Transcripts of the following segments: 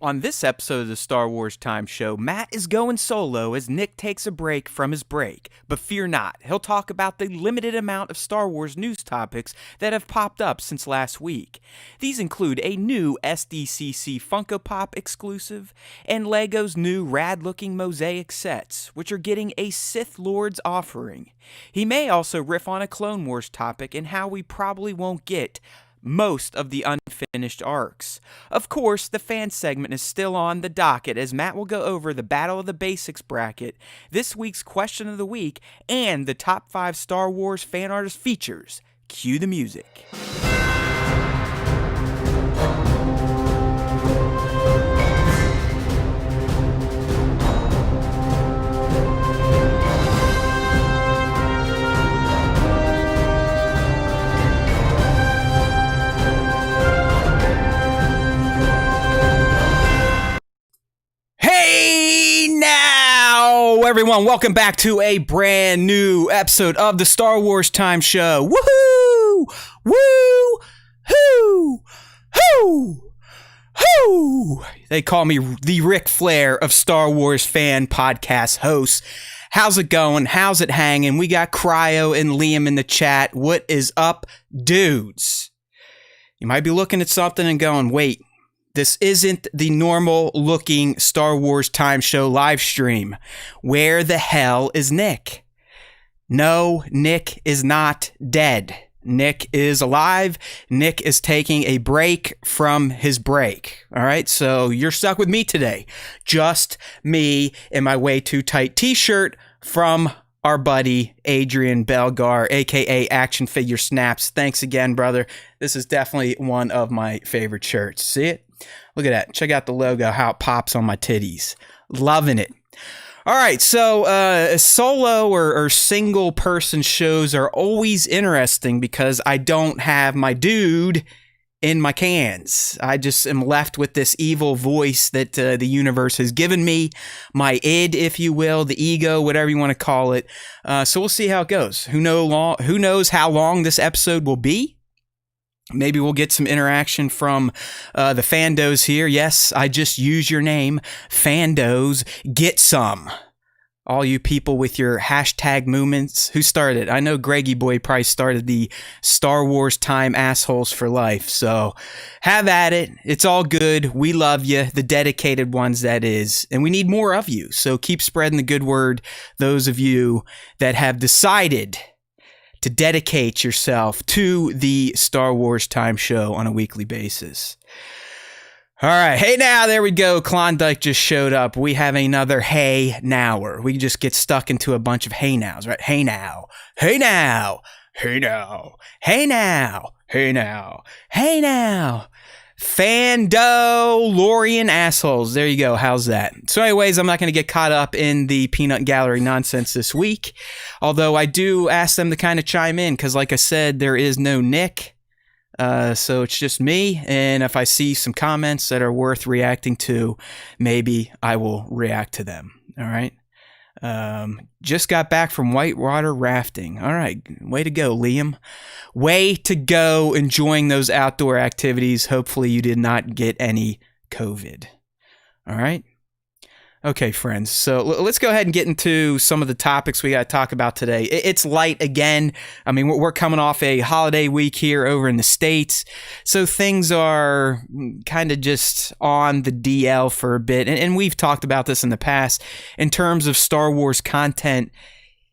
On this episode of the Star Wars Time Show, Matt is going solo as Nick takes a break from his break. But fear not, he'll talk about the limited amount of Star Wars news topics that have popped up since last week. These include a new SDCC Funko Pop exclusive, and LEGO's new rad-looking mosaic sets, which are getting a Sith Lord's offering. He may also riff on a Clone Wars topic and how we probably won't get most of the unfinished arcs. Of course, the fan segment is still on the docket as Matt will go over the Battle of the Basics bracket, this week's question of the week, and the top 5 Star Wars fan artist features. Cue the music. Everyone, welcome back to a brand new episode of the Star Wars Time Show. Woohoo! Woo! Hoo! Hoo! Hoo! They call me the Ric Flair of Star Wars fan podcast hosts. How's it going? How's it hanging? We got Cryo and Liam in the chat. What is up, dudes? You might be looking at something and going, wait. This isn't the normal looking Star Wars Time Show live stream. Where the hell is Nick? No, Nick is not dead. Nick is alive. Nick is taking a break from his break. All right, so you're stuck with me today. Just me in my way too tight t-shirt from our buddy Adrian Belgar, aka Action Figure Snaps. Thanks again, brother. This is definitely one of my favorite shirts. See it? Look at that. Check out the logo, how it pops on my titties. Loving it. All right, so solo or single person shows are always interesting because I don't have my dude in my cans. I just am left with this evil voice that the universe has given me, my id, if you will, the ego, whatever you want to call it. So we'll see how it goes. Who knows how long this episode will be? Maybe we'll get some interaction from the fandos here. Yes, I just use your name, fandos. Get some. All you people with your hashtag movements. Who started? I know Greggy Boy probably started the Star Wars Time Assholes for Life. So have at it. It's all good. We love you, the dedicated ones that is. And we need more of you. So keep spreading the good word. Those of you that have decided to dedicate yourself to the Star Wars Time Show on a weekly basis. All right. Hey now, there we go. Klondike just showed up. We have another hey nower. We just get stuck into a bunch of hey nows, right? Hey now. Hey now. Hey now. Hey now. Hey now. Hey now. Fandolorian assholes. There you go. How's that? So anyways, I'm not going to get caught up in the peanut gallery nonsense this week. Although I do ask them to kind of chime in because like I said, there is no Nick. So it's just me. And if I see some comments that are worth reacting to, maybe I will react to them. All right. Just got back from whitewater rafting. All right. Way to go, Liam. Way to go enjoying those outdoor activities. Hopefully you did not get any COVID. All right. Okay, friends. So let's go ahead and get into some of the topics we got to talk about today. It's light again. I mean, we're coming off a holiday week here over in the States. So things are kind of just on the DL for a bit. And we've talked about this in the past. In terms of Star Wars content,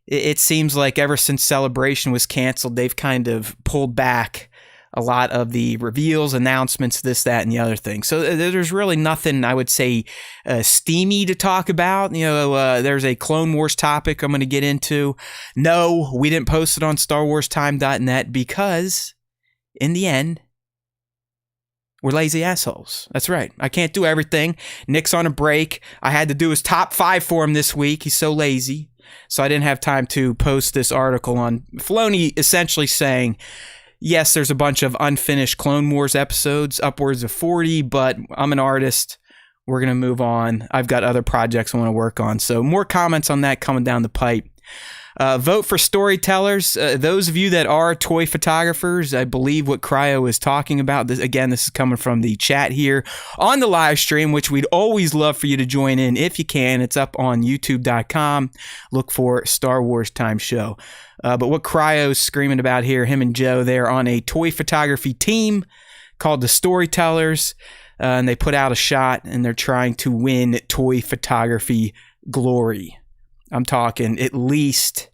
it seems like ever since Celebration was canceled, they've kind of pulled back a lot of the reveals, announcements, this, that, and the other thing. So there's really nothing, I would say, steamy to talk about. You know, there's a Clone Wars topic I'm going to get into. No, we didn't post it on StarWarsTime.net because, in the end, we're lazy assholes. That's right. I can't do everything. Nick's on a break. I had to do his top 5 for him this week. He's so lazy. So I didn't have time to post this article on Filoni essentially saying, yes, there's a bunch of unfinished Clone Wars episodes, upwards of 40, but I'm an artist. We're going to move on. I've got other projects I want to work on. So more comments on that coming down the pipe. Vote for storytellers. Those of you that are toy photographers, I believe what Cryo is talking about. This is coming from the chat here on the live stream, which we'd always love for you to join in if you can. It's up on youtube.com. Look for Star Wars Time Show. But what Cryo's screaming about here, him and Joe, they're on a toy photography team called the Storytellers, and they put out a shot, and they're trying to win toy photography glory. I'm talking at least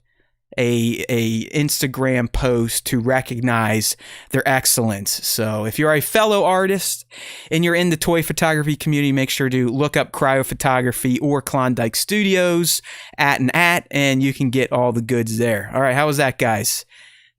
a Instagram post to recognize their excellence. So if you're a fellow artist and you're in the toy photography community, make sure to look up Cryo Photography or Klondike Studios and you can get all the goods there. All right, how was that, guys?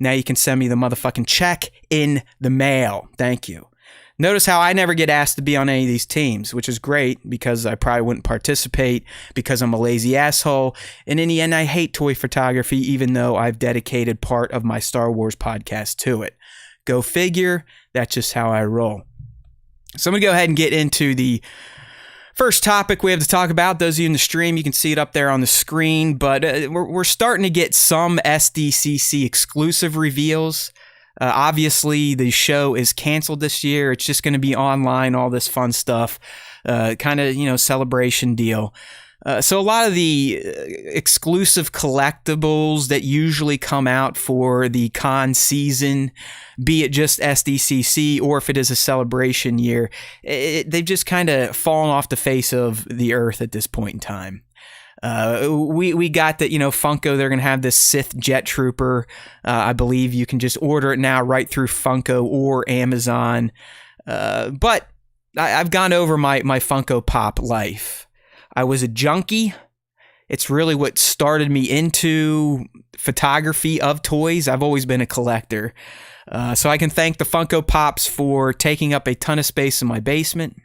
Now you can send me the motherfucking check in the mail. Thank you. Notice how I never get asked to be on any of these teams, which is great because I probably wouldn't participate because I'm a lazy asshole. And in the end, I hate toy photography, even though I've dedicated part of my Star Wars podcast to it. Go figure. That's just how I roll. So I'm going to go ahead and get into the first topic we have to talk about. Those of you in the stream, you can see it up there on the screen, but we're starting to get some SDCC exclusive reveals. Obviously, the show is canceled this year. It's just going to be online, all this fun stuff, kind of, celebration deal. So a lot of the exclusive collectibles that usually come out for the con season, be it just SDCC or if it is a celebration year, they've just kind of fallen off the face of the earth at this point in time. We got that, Funko, they're going to have this Sith Jet Trooper. I believe you can just order it now right through Funko or Amazon. But I've gone over my Funko Pop life. I was a junkie. It's really what started me into photography of toys. I've always been a collector. So I can thank the Funko Pops for taking up a ton of space in my basement.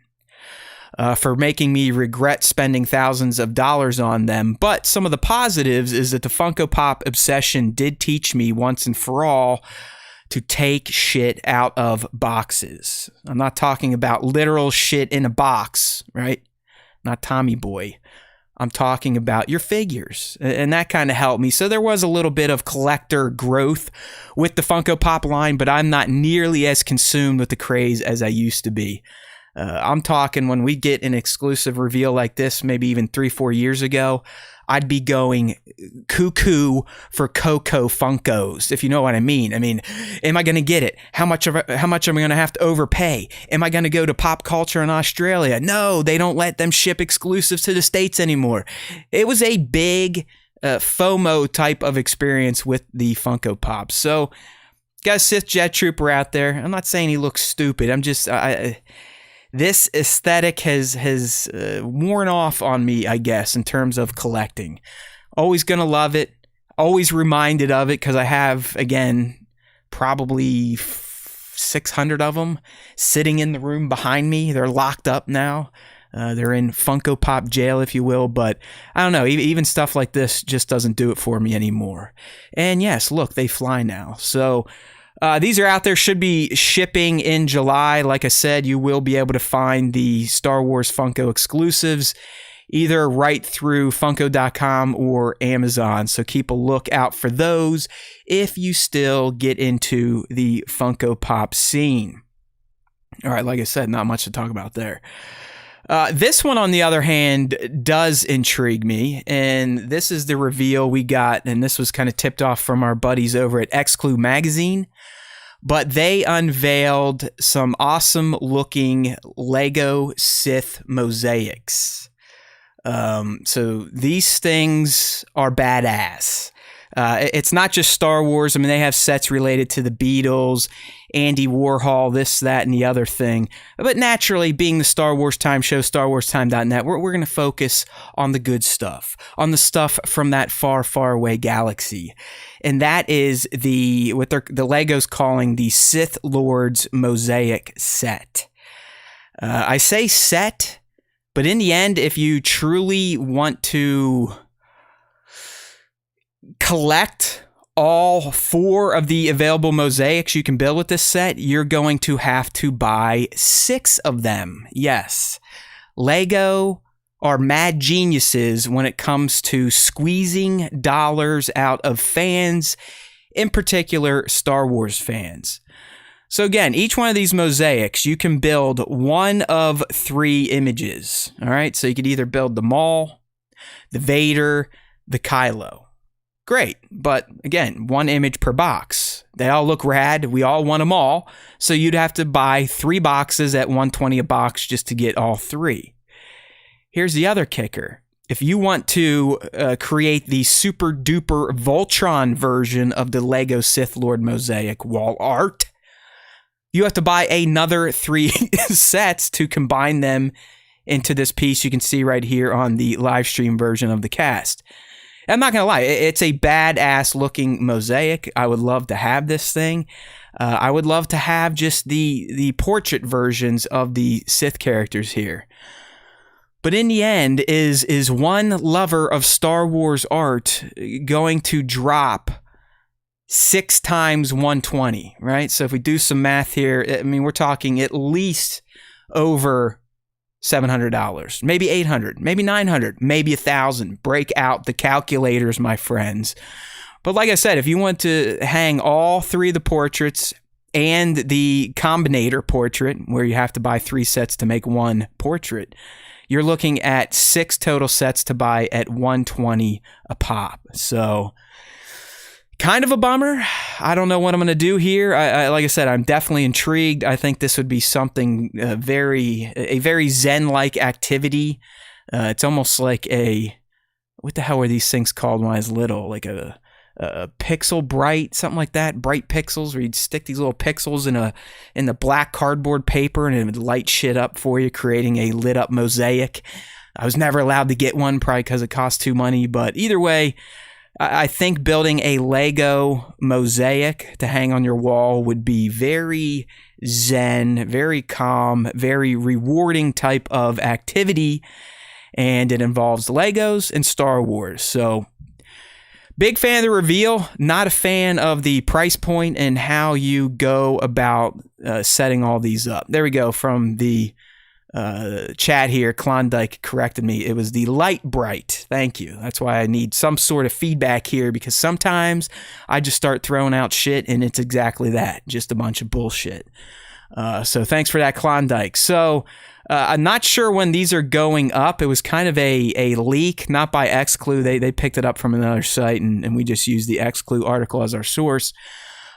For making me regret spending thousands of dollars on them. But some of the positives is that the Funko Pop obsession did teach me once and for all to take shit out of boxes. I'm not talking about literal shit in a box, right? Not Tommy Boy. I'm talking about your figures, and that kind of helped me. So there was a little bit of collector growth with the Funko Pop line, but I'm not nearly as consumed with the craze as I used to be. I'm talking when we get an exclusive reveal like this, maybe even 3-4 years ago, I'd be going cuckoo for Coco Funkos, if you know what I mean. I mean, am I going to get it? How much am I going to have to overpay? Am I going to go to Pop Culture in Australia? No, they don't let them ship exclusives to the States anymore. It was a big FOMO type of experience with the Funko Pops. So, got a Sith Jet Trooper out there. I'm not saying he looks stupid. I'm just... This aesthetic has worn off on me, I guess, in terms of collecting. Always going to love it. Always reminded of it because I have, again, probably 600 of them sitting in the room behind me. They're locked up now. They're in Funko Pop jail, if you will. But I don't know. Even stuff like this just doesn't do it for me anymore. And yes, look, they fly now. So... these are out there, should be shipping in July. Like I said, you will be able to find the Star Wars Funko exclusives either right through Funko.com or Amazon. So keep a look out for those if you still get into the Funko Pop scene. All right, like I said, not much to talk about there. This one, on the other hand, does intrigue me, and this is the reveal we got, and this was kind of tipped off from our buddies over at X-Clue Magazine, but they unveiled some awesome-looking Lego Sith Mosaics. So these things are badass. It's not just Star Wars. I mean, they have sets related to the Beatles, Andy Warhol, this, that, and the other thing. But naturally, being the Star Wars Time Show, StarWarsTime.net, we're going to focus on the good stuff, on the stuff from that far, far away galaxy. And that is what the Lego's calling the Sith Lords Mosaic set. I say set, but in the end, if you truly want to collect all 4 of the available mosaics you can build with this set, you're going to have to buy 6 of them. Yes, Lego are mad geniuses when it comes to squeezing dollars out of fans, in particular Star Wars fans. So again, each one of these mosaics, you can build one of 3 images. All right, so you could either build the Maul, the Vader, the Kylo. Great, but again, 1 image per box. They all look rad. We all want them all. So you'd have to buy 3 boxes at $120 a box just to get all 3. Here's the other kicker. If you want to create the super duper Voltron version of the Lego Sith Lord mosaic wall art, you have to buy another 3 sets to combine them into this piece you can see right here on the live stream version of the cast. I'm not going to lie, it's a badass looking mosaic. I would love to have this thing. I would love to have just the portrait versions of the Sith characters here. But in the end, is one lover of Star Wars art going to drop 6 times 120, right? So if we do some math here, I mean, we're talking at least over $700, maybe $800, maybe $900, maybe $1,000. Break out the calculators, my friends. But like I said, if you want to hang all 3 of the portraits and the combinator portrait, where you have to buy 3 sets to make 1 portrait, you're looking at 6 total sets to buy at $120 a pop. So kind of a bummer. I don't know what I'm going to do here. Like I said, I'm definitely intrigued. I think this would be something a very Zen-like activity. It's almost like what the hell were these things called when I was little? Like a pixel bright, something like that. Bright pixels, where you'd stick these little pixels in the black cardboard paper and it would light shit up for you, creating a lit up mosaic. I was never allowed to get one, probably because it cost too money. But either way, I think building a Lego mosaic to hang on your wall would be very zen, very calm, very rewarding type of activity. And it involves Legos and Star Wars. So big fan of the reveal, not a fan of the price point and how you go about setting all these up. There we go. From the chat here, Klondike corrected me. It was the light bright. Thank you. That's why I need some sort of feedback here, because sometimes I just start throwing out shit and it's exactly that, just a bunch of bullshit. So thanks for that, Klondike. So I'm not sure when these are going up. It was kind of a leak, not by Xclu. They picked it up from another site, and we just used the Xclu article as our source.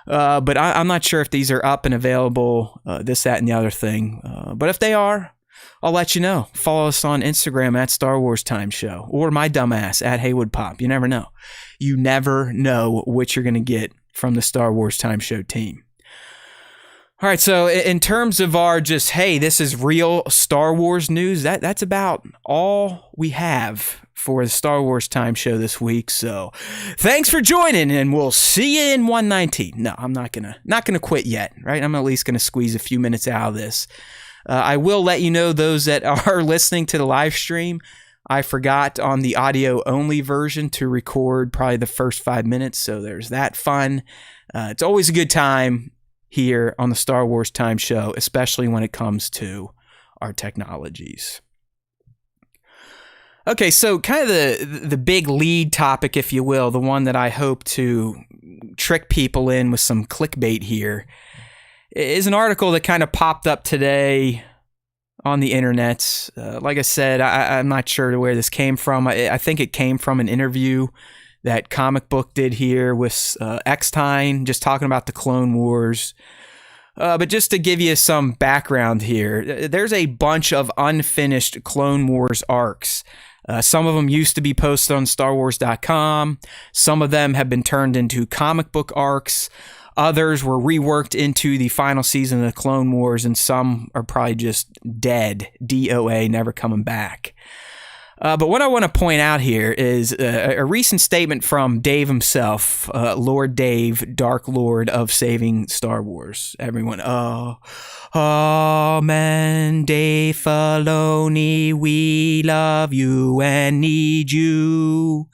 But I'm not sure if these are up and available, this, that, and the other thing. But if they are, I'll let you know. Follow us on Instagram at Star Wars Time Show, or my dumbass at Haywood Pop. You never know. You never know what you're going to get from the Star Wars Time Show team. All right, so in terms of our just, hey, this is real Star Wars news, that's about all we have for the Star Wars Time Show this week. So thanks for joining, and we'll see you in 119. No, I'm not gonna quit yet, right? I'm at least gonna squeeze a few minutes out of this. I will let you know, those that are listening to the live stream, I forgot on the audio only version to record probably the first 5 minutes, so there's that fun. It's always a good time here on the Star Wars Time Show, especially when it comes to our technologies. Okay, so kind of the big lead topic, if you will, the one that I hope to trick people in with some clickbait here, is an article that kind of popped up today on the internet. Like I said, I'm not sure where this came from. I think it came from an interview that Comic Book did here with Eckstein, just talking about the Clone Wars. But just to give you some background here, there's a bunch of unfinished Clone Wars arcs. Some of them used to be posted on StarWars.com. Some of them have been turned into comic book arcs. Others were reworked into the final season of the Clone Wars, and some are probably just dead, DOA, never coming back. But what I want to point out here is a recent statement from Dave himself, Lord Dave, Dark Lord of Saving Star Wars. Everyone, man, Dave Filoni, we love you and need you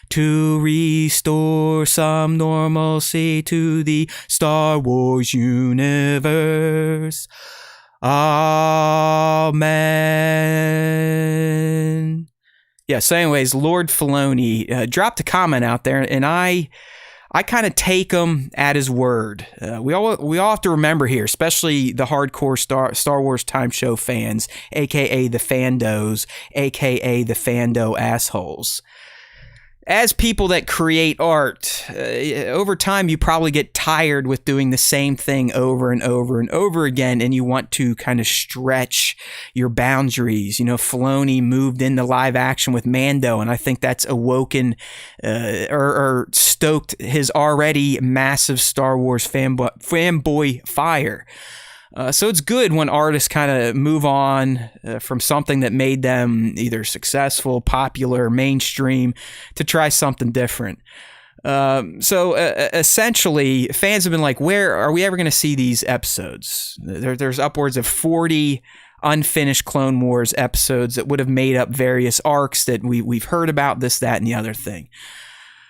to restore some normalcy to the Star Wars universe. Amen. Yeah, so anyways, Lord Filoni dropped a comment out there, and I kind of take him at his word. We all have to remember here, especially the hardcore Star Wars Time Show fans, aka the Fandos, aka the Fando assholes. As people that create art, over time you probably get tired with doing the same thing over and over and over again, and you want to kind of stretch your boundaries. You know, Filoni moved into live action with Mando, and I think that's awoken or stoked his already massive Star Wars fanboy fire. So it's good when artists kind of move on from something that made them either successful, popular, mainstream, to try something different. So essentially, fans have been like, where are we ever going to see these episodes? There's upwards of 40 unfinished Clone Wars episodes that would have made up various arcs that we've heard about, this, that, and the other thing.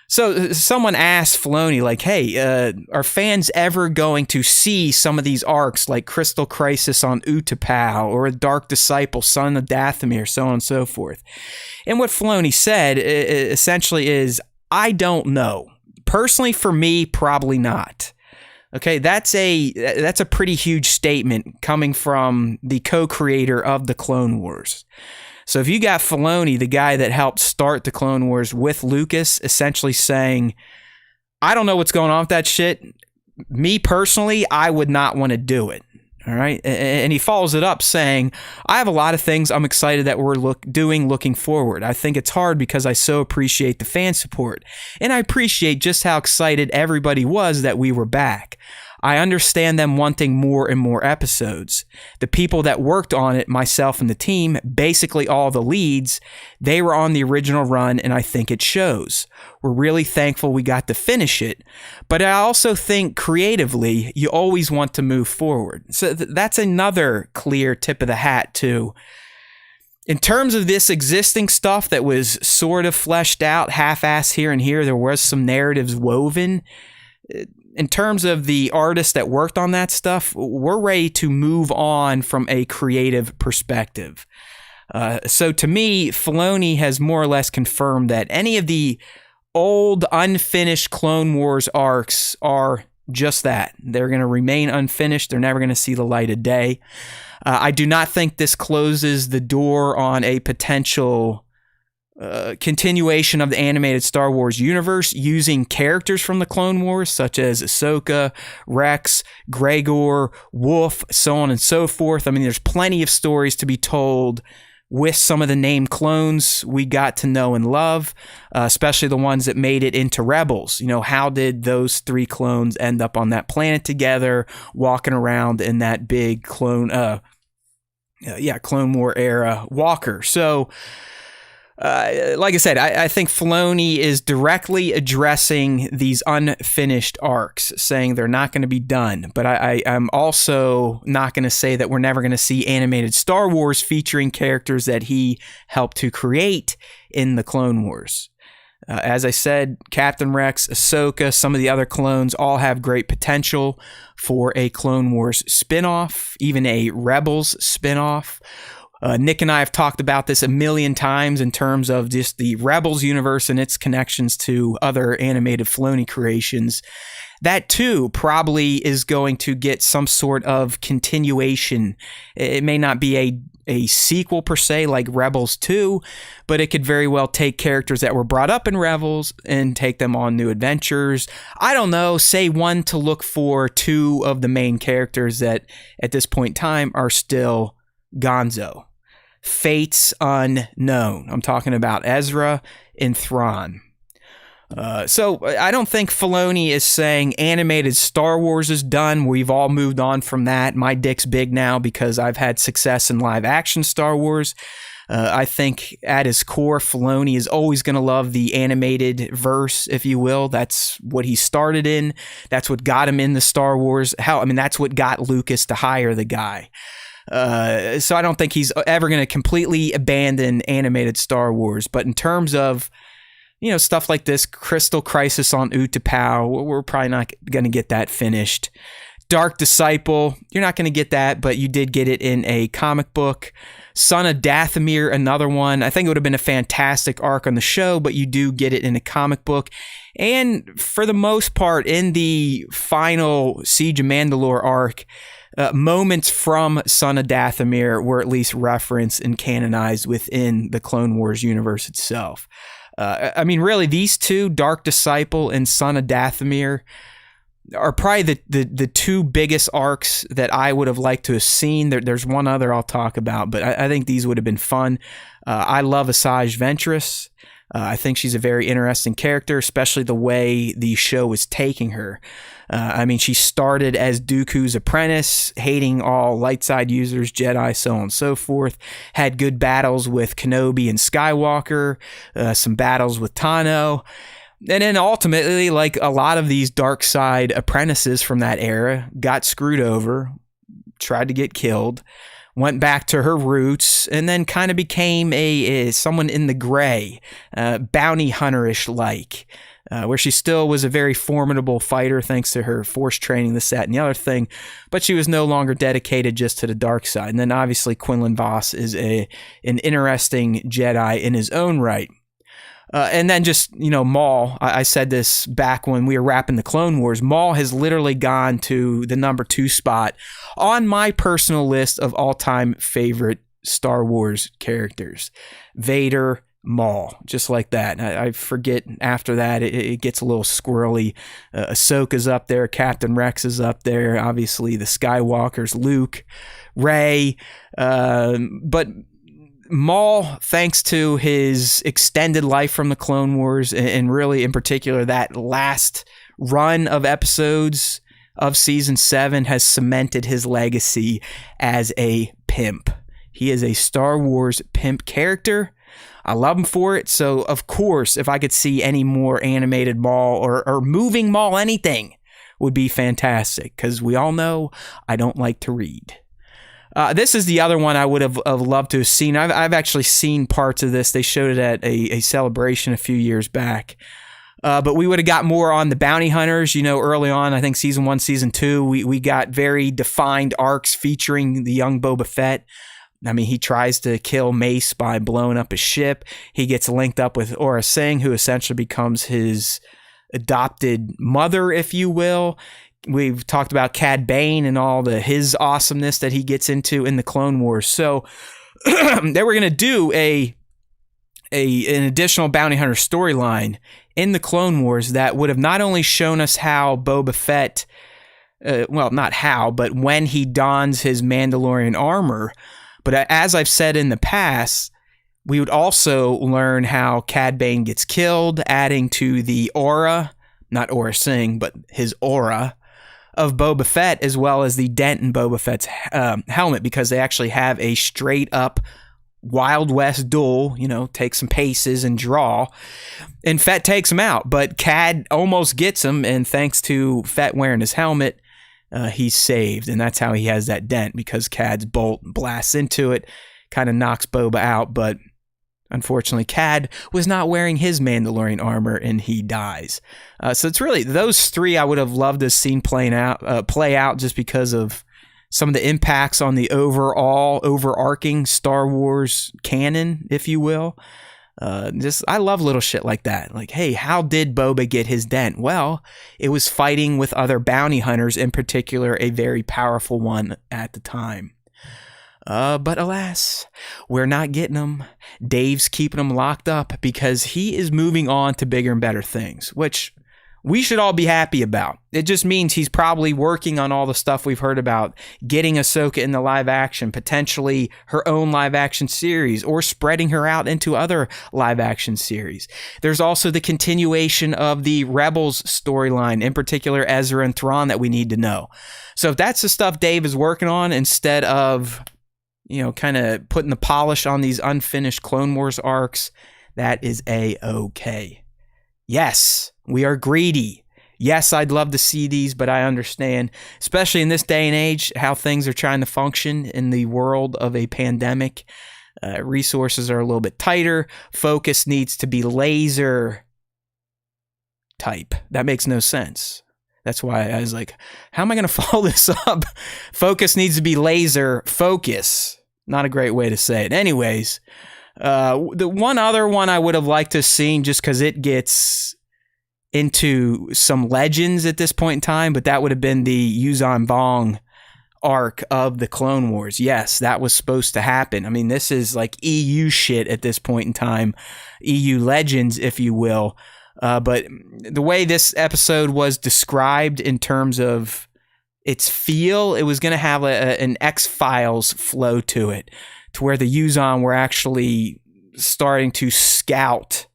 So someone asked Filoni, like, hey, are fans ever going to see some of these arcs like Crystal Crisis on Utapau or A Dark Disciple, Son of Dathomir, so on and so forth? And what Filoni said essentially is, I don't know. Personally, for me, probably not. Okay, that's a pretty huge statement coming from the co-creator of the Clone Wars. So if you got Filoni, the guy that helped start the Clone Wars with Lucas, essentially saying, I don't know what's going on with that shit. Me personally, I would not want to do it. All right. And he follows it up saying, I have a lot of things I'm excited that we're looking forward. I think it's hard because I so appreciate the fan support. And I appreciate just how excited everybody was that we were back. I understand them wanting more and more episodes. The people that worked on it, myself and the team, basically all the leads, they were on the original run, and I think it shows. We're really thankful we got to finish it. But I also think creatively, you always want to move forward. So that's another clear tip of the hat, too. In terms of this existing stuff that was sort of fleshed out, half-assed here and here, there was some narratives woven. In terms of the artists that worked on that stuff, we're ready to move on from a creative perspective. So to me, Filoni has more or less confirmed that any of the old unfinished Clone Wars arcs are just that. They're going to remain unfinished. They're never going to see the light of day. I do not think this closes the door on a potential continuation of the animated Star Wars universe using characters from the Clone Wars, such as Ahsoka, Rex, Gregor, Wolf, so on and so forth. I mean, there's plenty of stories to be told with some of the named clones we got to know and love, especially the ones that made it into Rebels. You know, how did those three clones end up on that planet together, walking around in that big Clone War era walker? So, like I said, I think Filoni is directly addressing these unfinished arcs, saying they're not going to be done. But I'm also not going to say that we're never going to see animated Star Wars featuring characters that he helped to create in the Clone Wars. As I said, Captain Rex, Ahsoka, some of the other clones all have great potential for a Clone Wars spinoff, even a Rebels spinoff. Nick and I have talked about this a million times in terms of just the Rebels universe and its connections to other animated Filoni creations. That too probably is going to get some sort of continuation. It may not be a sequel per se like Rebels 2, but it could very well take characters that were brought up in Rebels and take them on new adventures. I don't know, say one to look for two of the main characters that at this point in time are still gonzo. Fates unknown. I'm talking about Ezra and Thrawn. So I don't think Filoni is saying animated Star Wars is done. We've all moved on from that. My dick's big now because I've had success in live action Star Wars. I think at his core, Filoni is always going to love the animated verse, if you will. That's what he started in. That's what got him in the Star Wars. That's what got Lucas to hire the guy. So I don't think he's ever going to completely abandon animated Star Wars. But in terms of, stuff like this, Crystal Crisis on Utapau, we're probably not going to get that finished. Dark Disciple, you're not going to get that, but you did get it in a comic book. Son of Dathomir, another one. I think it would have been a fantastic arc on the show, but you do get it in a comic book. And for the most part, in the final Siege of Mandalore arc, moments from Son of Dathomir were at least referenced and canonized within the Clone Wars universe itself. I mean, really, these two, Dark Disciple and Son of Dathomir, are probably the two biggest arcs that I would have liked to have seen. There's one other I'll talk about, but I think these would have been fun. I love Asajj Ventress. I think she's a very interesting character, especially the way the show is taking her. I mean, she started as Dooku's apprentice, hating all light side users, Jedi, so on and so forth. Had good battles with Kenobi and Skywalker, some battles with Tano. And then ultimately, like a lot of these dark side apprentices from that era, got screwed over, tried to get killed, went back to her roots, and then kind of became a someone in the gray, bounty hunter-ish like, where she still was a very formidable fighter thanks to her force training, this, that, and the other thing, but she was no longer dedicated just to the dark side. And then obviously Quinlan Vos is an interesting Jedi in his own right. And then just, Maul, I said this back when we were wrapping the Clone Wars, Maul has literally gone to the number 2 spot on my personal list of all-time favorite Star Wars characters. Vader, Maul, just like that. I forget after that, it gets a little squirrely. Ahsoka's up there, Captain Rex is up there, obviously the Skywalkers, Luke, Rey, but Maul, thanks to his extended life from the Clone Wars, and really in particular that last run of episodes of Season 7, has cemented his legacy as a pimp. He is a Star Wars pimp character. I love him for it. So, of course, if I could see any more animated Maul or moving Maul, anything would be fantastic, because we all know I don't like to read. This is the other one I would have loved to have seen. I've actually seen parts of this. They showed it at a celebration a few years back. But we would have got more on the bounty hunters. Early on, I think Season 1, Season 2, we got very defined arcs featuring the young Boba Fett. I mean, he tries to kill Mace by blowing up his ship. He gets linked up with Aurra Sing, who essentially becomes his adopted mother, if you will. We've talked about Cad Bane and all his awesomeness that he gets into in the Clone Wars. So they were going to do an additional bounty hunter storyline in the Clone Wars that would have not only shown us how Boba Fett, not how, but when he dons his Mandalorian armor, but as I've said in the past, we would also learn how Cad Bane gets killed, adding to the aura, not Aurra Sing, but his aura of Boba Fett, as well as the dent in Boba Fett's helmet, because they actually have a straight up Wild West duel, take some paces and draw, and Fett takes him out, but Cad almost gets him, and thanks to Fett wearing his helmet, he's saved, and that's how he has that dent, because Cad's bolt blasts into it, kind of knocks Boba out, but unfortunately, Cad was not wearing his Mandalorian armor, and he dies. So it's really those three I would have loved to have seen play out just because of some of the impacts on the overarching Star Wars canon, if you will. I love little shit like that. Like, hey, how did Boba get his dent? Well, it was fighting with other bounty hunters, in particular, a very powerful one at the time. But alas, we're not getting him. Dave's keeping him locked up because he is moving on to bigger and better things, which we should all be happy about. It just means he's probably working on all the stuff we've heard about, getting Ahsoka in the live action, potentially her own live action series, or spreading her out into other live action series. There's also the continuation of the Rebels storyline, in particular Ezra and Thrawn, that we need to know. So if that's the stuff Dave is working on, instead of kind of putting the polish on these unfinished Clone Wars arcs, that is A-okay. Yes, we are greedy. Yes, I'd love to see these, but I understand, especially in this day and age, how things are trying to function in the world of a pandemic. Resources are a little bit tighter. Focus needs to be laser type. That makes no sense. That's why I was like, how am I going to follow this up? Focus needs to be laser focus. Not a great way to say it. Anyways, the one other one I would have liked to have seen, just because it gets into some legends at this point in time, but that would have been the Yuuzhan Vong arc of the Clone Wars. Yes, that was supposed to happen. I mean, this is like EU shit at this point in time, EU legends, if you will. But the way this episode was described in terms of its feel, it was going to have an X-Files flow to it, to where the Yuuzhan were actually starting to scout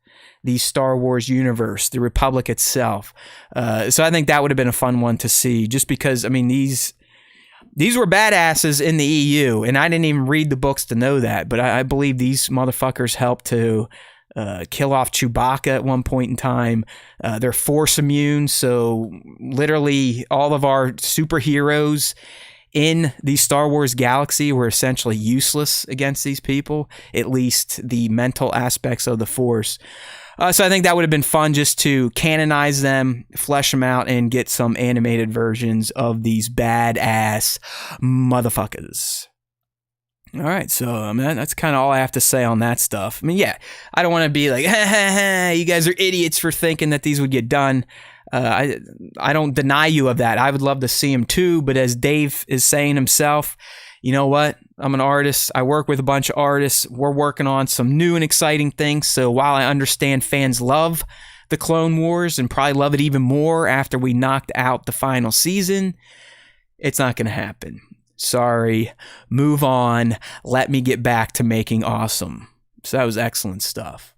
the Star Wars universe, the Republic itself. So I think that would have been a fun one to see, just because, I mean, these were badasses in the EU, and I didn't even read the books to know that, but I believe these motherfuckers helped to kill off Chewbacca at one point in time. They're force immune, so literally all of our superheroes in the Star Wars galaxy were essentially useless against these people, at least the mental aspects of the Force. So I think that would have been fun, just to canonize them, flesh them out, and get some animated versions of these badass motherfuckers. All right, so I mean, that's kind of all I have to say on that stuff. I mean, yeah, I don't want to be like, ha, ha, ha, you guys are idiots for thinking that these would get done. I don't deny you of that. I would love to see them too, but as Dave is saying himself, you know what? I'm an artist. I work with a bunch of artists. We're working on some new and exciting things. So while I understand fans love the Clone Wars and probably love it even more after we knocked out the final season, it's not going to happen. Sorry. Move on. Let me get back to making awesome. So that was excellent stuff.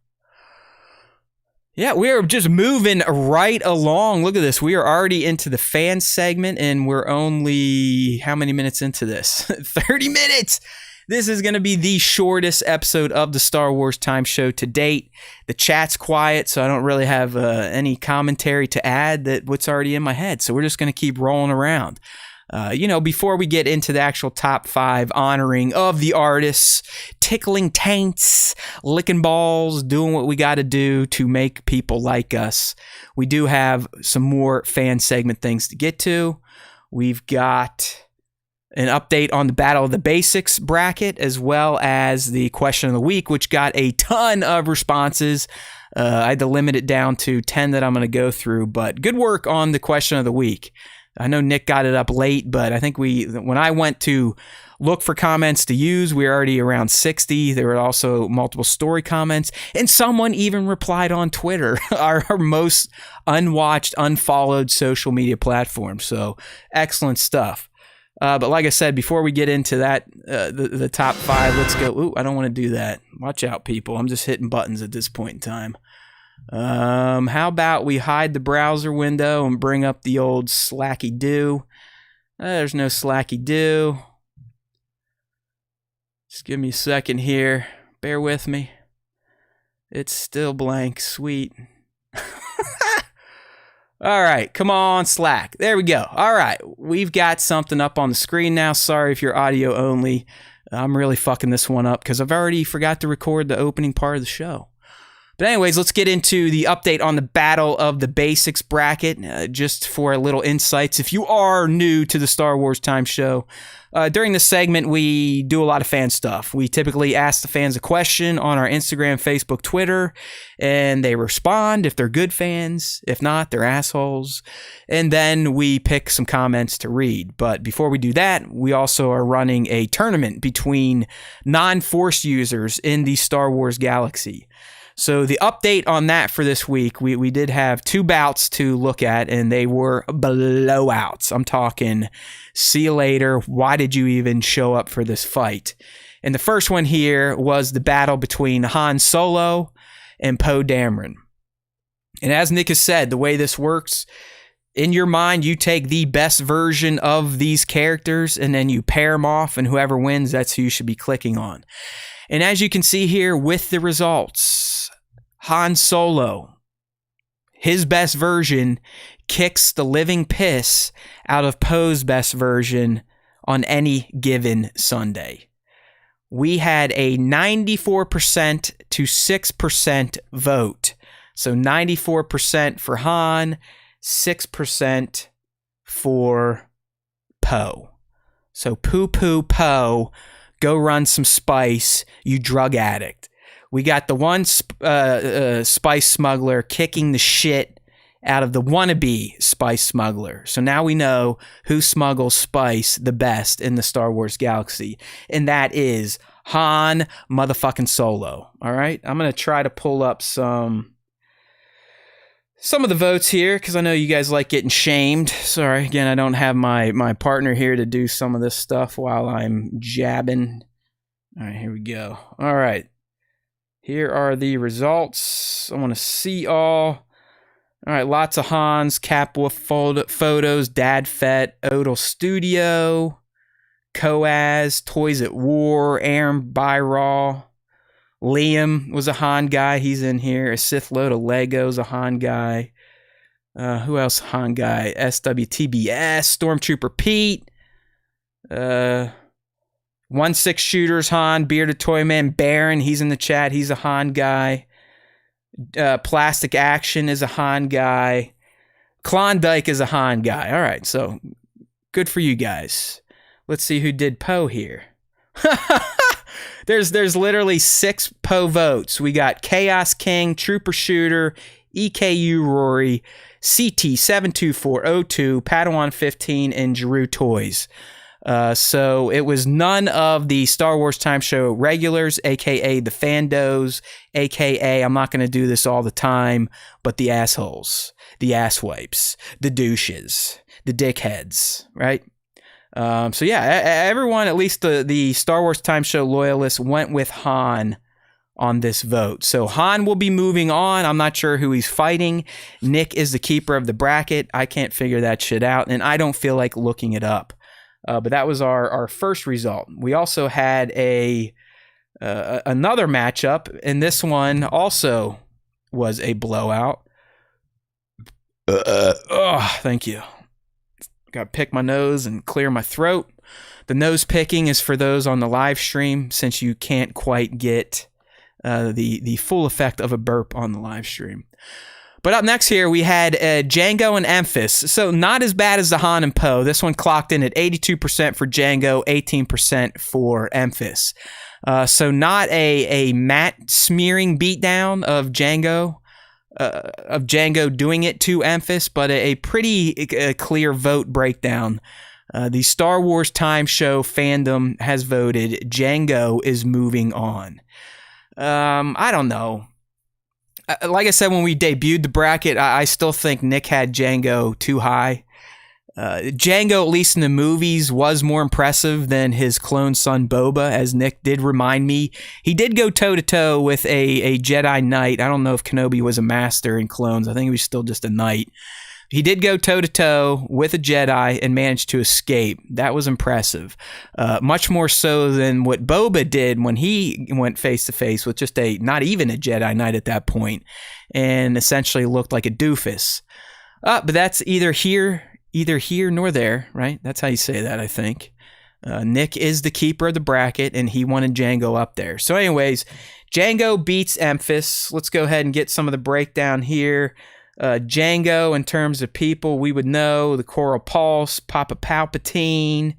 Yeah, we're just moving right along. Look at this. We are already into the fan segment, and we're only, how many minutes into this? 30 minutes! This is going to be the shortest episode of the Star Wars Time Show to date. The chat's quiet, so I don't really have any commentary to add that what's already in my head. So we're just going to keep rolling around. Before we get into the actual top 5 honoring of the artists, tickling taints, licking balls, doing what we got to do to make people like us, we do have some more fan segment things to get to. We've got an update on the Battle of the Basics bracket, as well as the question of the week, which got a ton of responses. I had to limit it down to 10 that I'm going to go through, but good work on the question of the week. I know Nick got it up late, but I think when I went to look for comments to use, we were already around 60. There were also multiple story comments, and someone even replied on Twitter, our most unwatched, unfollowed social media platform. So excellent stuff. But like I said, before we get into that, the top 5, let's go. Ooh, I don't want to do that. Watch out, people. I'm just hitting buttons at this point in time. How about we hide the browser window and bring up the old slacky do? There's no slacky do. Just give me a second here. Bear with me. It's still blank. Sweet. All right, come on, Slack. There we go. All right, we've got something up on the screen now. Sorry if you're audio only. I'm really fucking this one up because I've already forgot to record the opening part of the show. But anyways, let's get into the update on the Battle of the Basics bracket, just for a little insights. If you are new to the Star Wars Time Show, during this segment, we do a lot of fan stuff. We typically ask the fans a question on our Instagram, Facebook, Twitter, and they respond if they're good fans. If not, they're assholes. And then we pick some comments to read. But before we do that, we also are running a tournament between non-Force users in the Star Wars galaxy. So the update on that for this week, we did have 2 bouts to look at, and they were blowouts. I'm talking, see you later, why did you even show up for this fight? And the first one here was the battle between Han Solo and Poe Dameron. And as Nick has said, the way this works, in your mind, you take the best version of these characters, and then you pair them off, and whoever wins, that's who you should be clicking on. And as you can see here with the results, Han Solo, his best version, kicks the living piss out of Poe's best version on any given Sunday. We had a 94% to 6% vote. So 94% for Han, 6% for Poe. So poo-poo Poe, go run some spice, you drug addict. We got the one spice smuggler kicking the shit out of the wannabe spice smuggler. So now we know who smuggles spice the best in the Star Wars galaxy, and that is Han motherfucking Solo. All right, I'm going to try to pull up some of the votes here, because I know you guys like getting shamed. Sorry, again, I don't have my partner here to do some of this stuff while I'm jabbing. All right, here we go. All right, here are the results. I want to see all. All right, lots of Hans, Capwolf photos, Dad Fett, Odal Studio, Koaz, Toys at War, Aaron Byraw. Liam was a Han guy. He's in here. A Sith Load of Legos, a Han guy. Who else? Han guy. SWTS, Stormtrooper Pete. 1/6 Shooters Han, Bearded Toyman Baron. He's in the chat. He's a Han guy. Plastic Action is a Han guy. Klondike is a Han guy. All right, so good for you guys. Let's see who did Poe here. There's literally 6 Poe votes. We got Chaos King, Trooper Shooter, EKU Rory, CT72402, Padawan 15, and Drew Toys. So it was none of the Star Wars Time Show regulars, aka the Fandos, aka, I'm not going to do this all the time, but the assholes, the asswipes, the douches, the dickheads, right? So yeah, everyone, at least the Star Wars Time Show loyalists, went with Han on this vote. So Han will be moving on. I'm not sure who he's fighting. Nick is the keeper of the bracket. I can't figure that shit out, and I don't feel like looking it up. But that was our first result. We also had another matchup, and this one also was a blowout. Thank you. Got to pick my nose and clear my throat. The nose picking is for those on the live stream, since you can't quite get the full effect of a burp on the live stream. But up next here, we had Jango and Emphas. So not as bad as the Han and Poe. This one clocked in at 82% for Jango, 18% for Emphas. So not a matte smearing beatdown of Jango doing it to Emphas, but a pretty clear vote breakdown. The Star Wars Time Show fandom has voted Jango is moving on. I don't know. Like I said, when we debuted the bracket, I still think Nick had Jango too high. Jango, at least in the movies, was more impressive than his clone son Boba, as Nick did remind me. He did go toe-to-toe with a Jedi Knight. I don't know if Kenobi was a master in clones. I think he was still just a Knight. He did go toe-to-toe with a Jedi and managed to escape. That was impressive. Much more so than what Boba did when he went face-to-face with just not even a Jedi Knight at that point, and essentially looked like a doofus. But that's either here nor there, right? That's how you say that, I think. Nick is the keeper of the bracket, and he wanted Jango up there. So anyways, Jango beats Emphas. Let's go ahead and get some of the breakdown here. Jango, in terms of people we would know, the Coral Pulse, Papa Palpatine,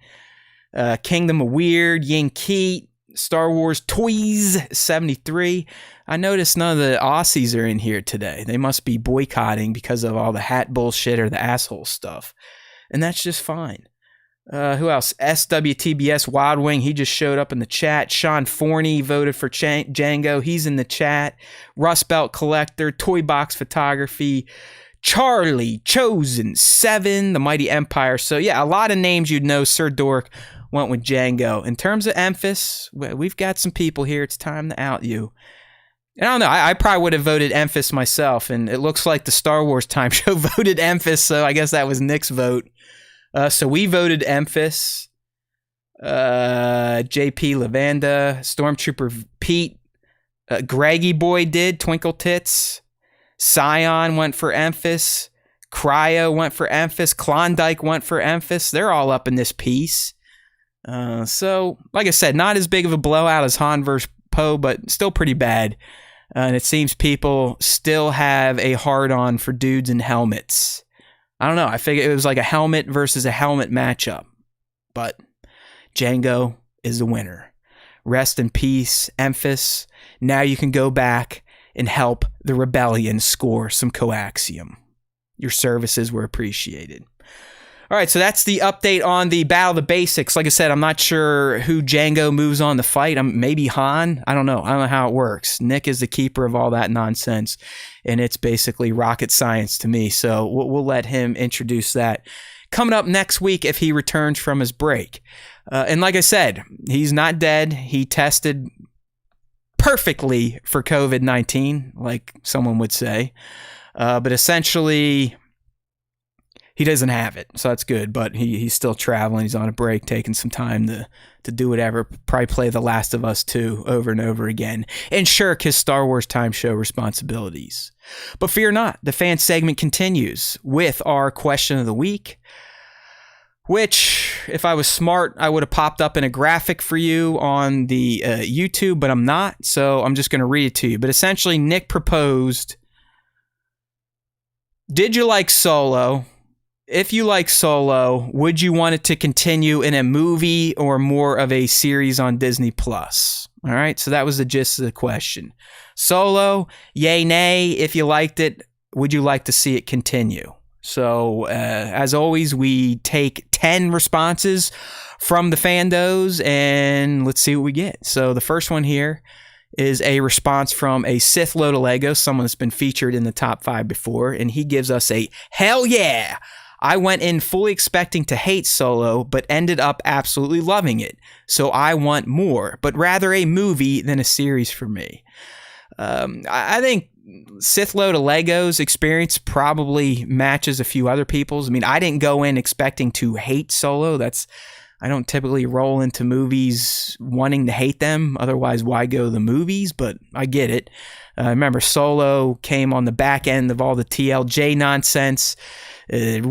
Kingdom of Weird, Yin Keat, Star Wars Toys 73. I noticed none of the Aussies are in here today. They must be boycotting because of all the hat bullshit or the asshole stuff. And that's just fine. Who else? SWTBS Wild Wing, he just showed up in the chat. Sean Forney voted for Jango. He's in the chat. Rust Belt Collector, Toy Box Photography, Charlie, Chosen, 7, The Mighty Empire. So yeah, a lot of names you'd know. Sir Dork went with Jango. In terms of Emphas, we've got some people here. It's time to out you. I don't know. I probably would have voted Emphas myself, and it looks like the Star Wars Time Show voted Emphas, so I guess that was Nick's vote. So we voted Emphas, JP Lavanda, Stormtrooper Pete, Greggy Boy did, Twinkle Tits, Scion went for Emphas, Cryo went for Emphas, Klondike went for Emphas. They're all up in this piece. So, like I said, not as big of a blowout as Han vs. Poe, but still pretty bad. And it seems people still have a hard-on for dudes in helmets. I don't know. I figured it was like a helmet versus a helmet matchup. But Jango is the winner. Rest in peace, Emphas. Now you can go back and help the rebellion score some coaxium. Your services were appreciated. All right, so that's the update on the Battle of the Basics. Like I said, I'm not sure who Jango moves on the fight. Maybe Han. I don't know how it works. Nick is the keeper of all that nonsense, and it's basically rocket science to me. So we'll let him introduce that coming up next week if he returns from his break. And like I said, he's not dead. He tested perfectly for COVID-19, like someone would say. But essentially, he doesn't have it, so that's good. But he's still traveling. He's on a break, taking some time to do whatever. Probably play The Last of Us 2 over and over again and shirk his Star Wars Time Show responsibilities. But fear not, the fan segment continues with our question of the week, which, if I was smart, I would have popped up in a graphic for you on the YouTube, but I'm not, so I'm just going to read it to you. But essentially, Nick proposed, did you like Solo? If you like Solo, would you want it to continue in a movie or more of a series on Disney Plus? All right, so that was the gist of the question. Solo, yay, nay. If you liked it, would you like to see it continue? So, as always, we take 10 responses from the fandos, and let's see what we get. So the first one here is a response from a Sith load of Lego, someone that's been featured in the top 5 before, and he gives us a hell yeah. I went in fully expecting to hate Solo, but ended up absolutely loving it. So I want more, but rather a movie than a series for me. I think Sith load of Legos experience probably matches a few other people's. I mean, I didn't go in expecting to hate Solo. I don't typically roll into movies wanting to hate them. Otherwise, why go to the movies? But I get it. Remember, Solo came on the back end of all the TLJ nonsense. The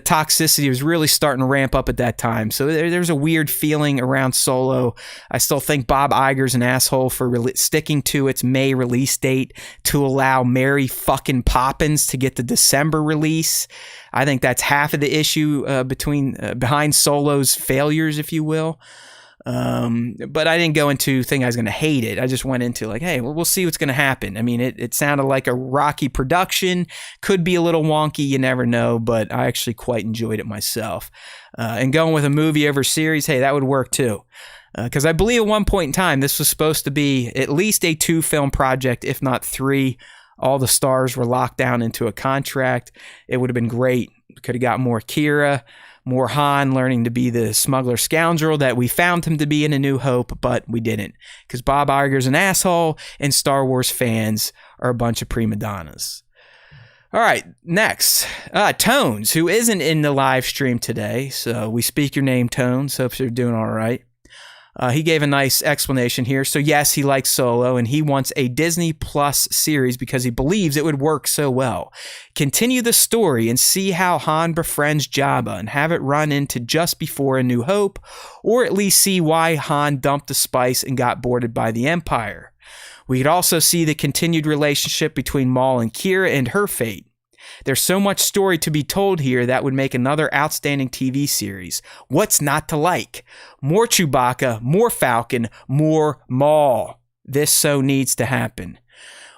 toxicity was really starting to ramp up at that time. So there's a weird feeling around Solo. I still think Bob Iger's an asshole for sticking to its May release date to allow Mary fucking Poppins to get the December release. I think that's half of the issue behind Solo's failures, if you will. But I didn't go into thinking I was going to hate it. I just went into like, hey, we'll see what's going to happen. I mean, it sounded like a rocky production, could be a little wonky, you never know, but I actually quite enjoyed it myself. And going with a movie over series, hey, that would work too. Because I believe at one point in time, this was supposed to be at least a 2-film project, if not 3. All the stars were locked down into a contract. It would have been great. Could have got more Kira, more Han learning to be the smuggler scoundrel that we found him to be in A New Hope, but we didn't. Because Bob Iger's an asshole, and Star Wars fans are a bunch of prima donnas. All right, next. Tones, who isn't in the live stream today, so we speak your name, Tones. Hope you're doing all right. He gave a nice explanation here. So yes, he likes Solo, and he wants a Disney Plus series because he believes it would work so well. Continue the story and see how Han befriends Jabba and have it run into just before A New Hope, or at least see why Han dumped the spice and got boarded by the Empire. We could also see the continued relationship between Maul and Kira and her fate. There's so much story to be told here that would make another outstanding TV series. What's not to like? More Chewbacca, more Falcon, more Maul. This so needs to happen.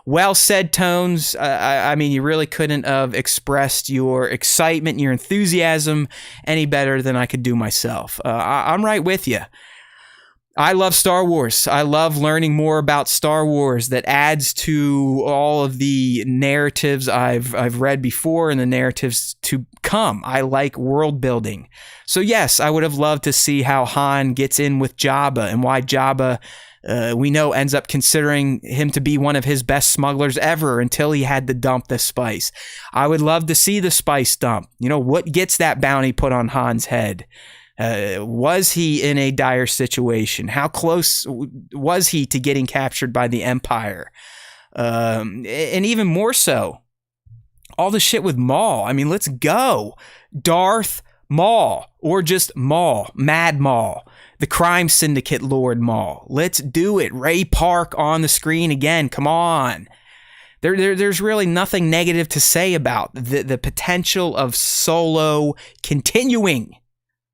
Well said, Tones. I mean, you really couldn't have expressed your excitement, your enthusiasm any better than I could do myself. I'm right with you. I love Star Wars. I love learning more about Star Wars. That adds to all of the narratives I've read before and the narratives to come. I like world building. So yes, I would have loved to see how Han gets in with Jabba and why Jabba, we know, ends up considering him to be one of his best smugglers ever until he had to dump the spice. I would love to see the spice dump. You know, what gets that bounty put on Han's head? Was he in a dire situation? How close was he to getting captured by the Empire? And even more so, all the shit with Maul. I mean, let's go. Darth Maul, or just Maul, Mad Maul, the crime syndicate Lord Maul. Let's do it. Ray Park on the screen again. Come on. There's really nothing negative to say about the potential of Solo continuing.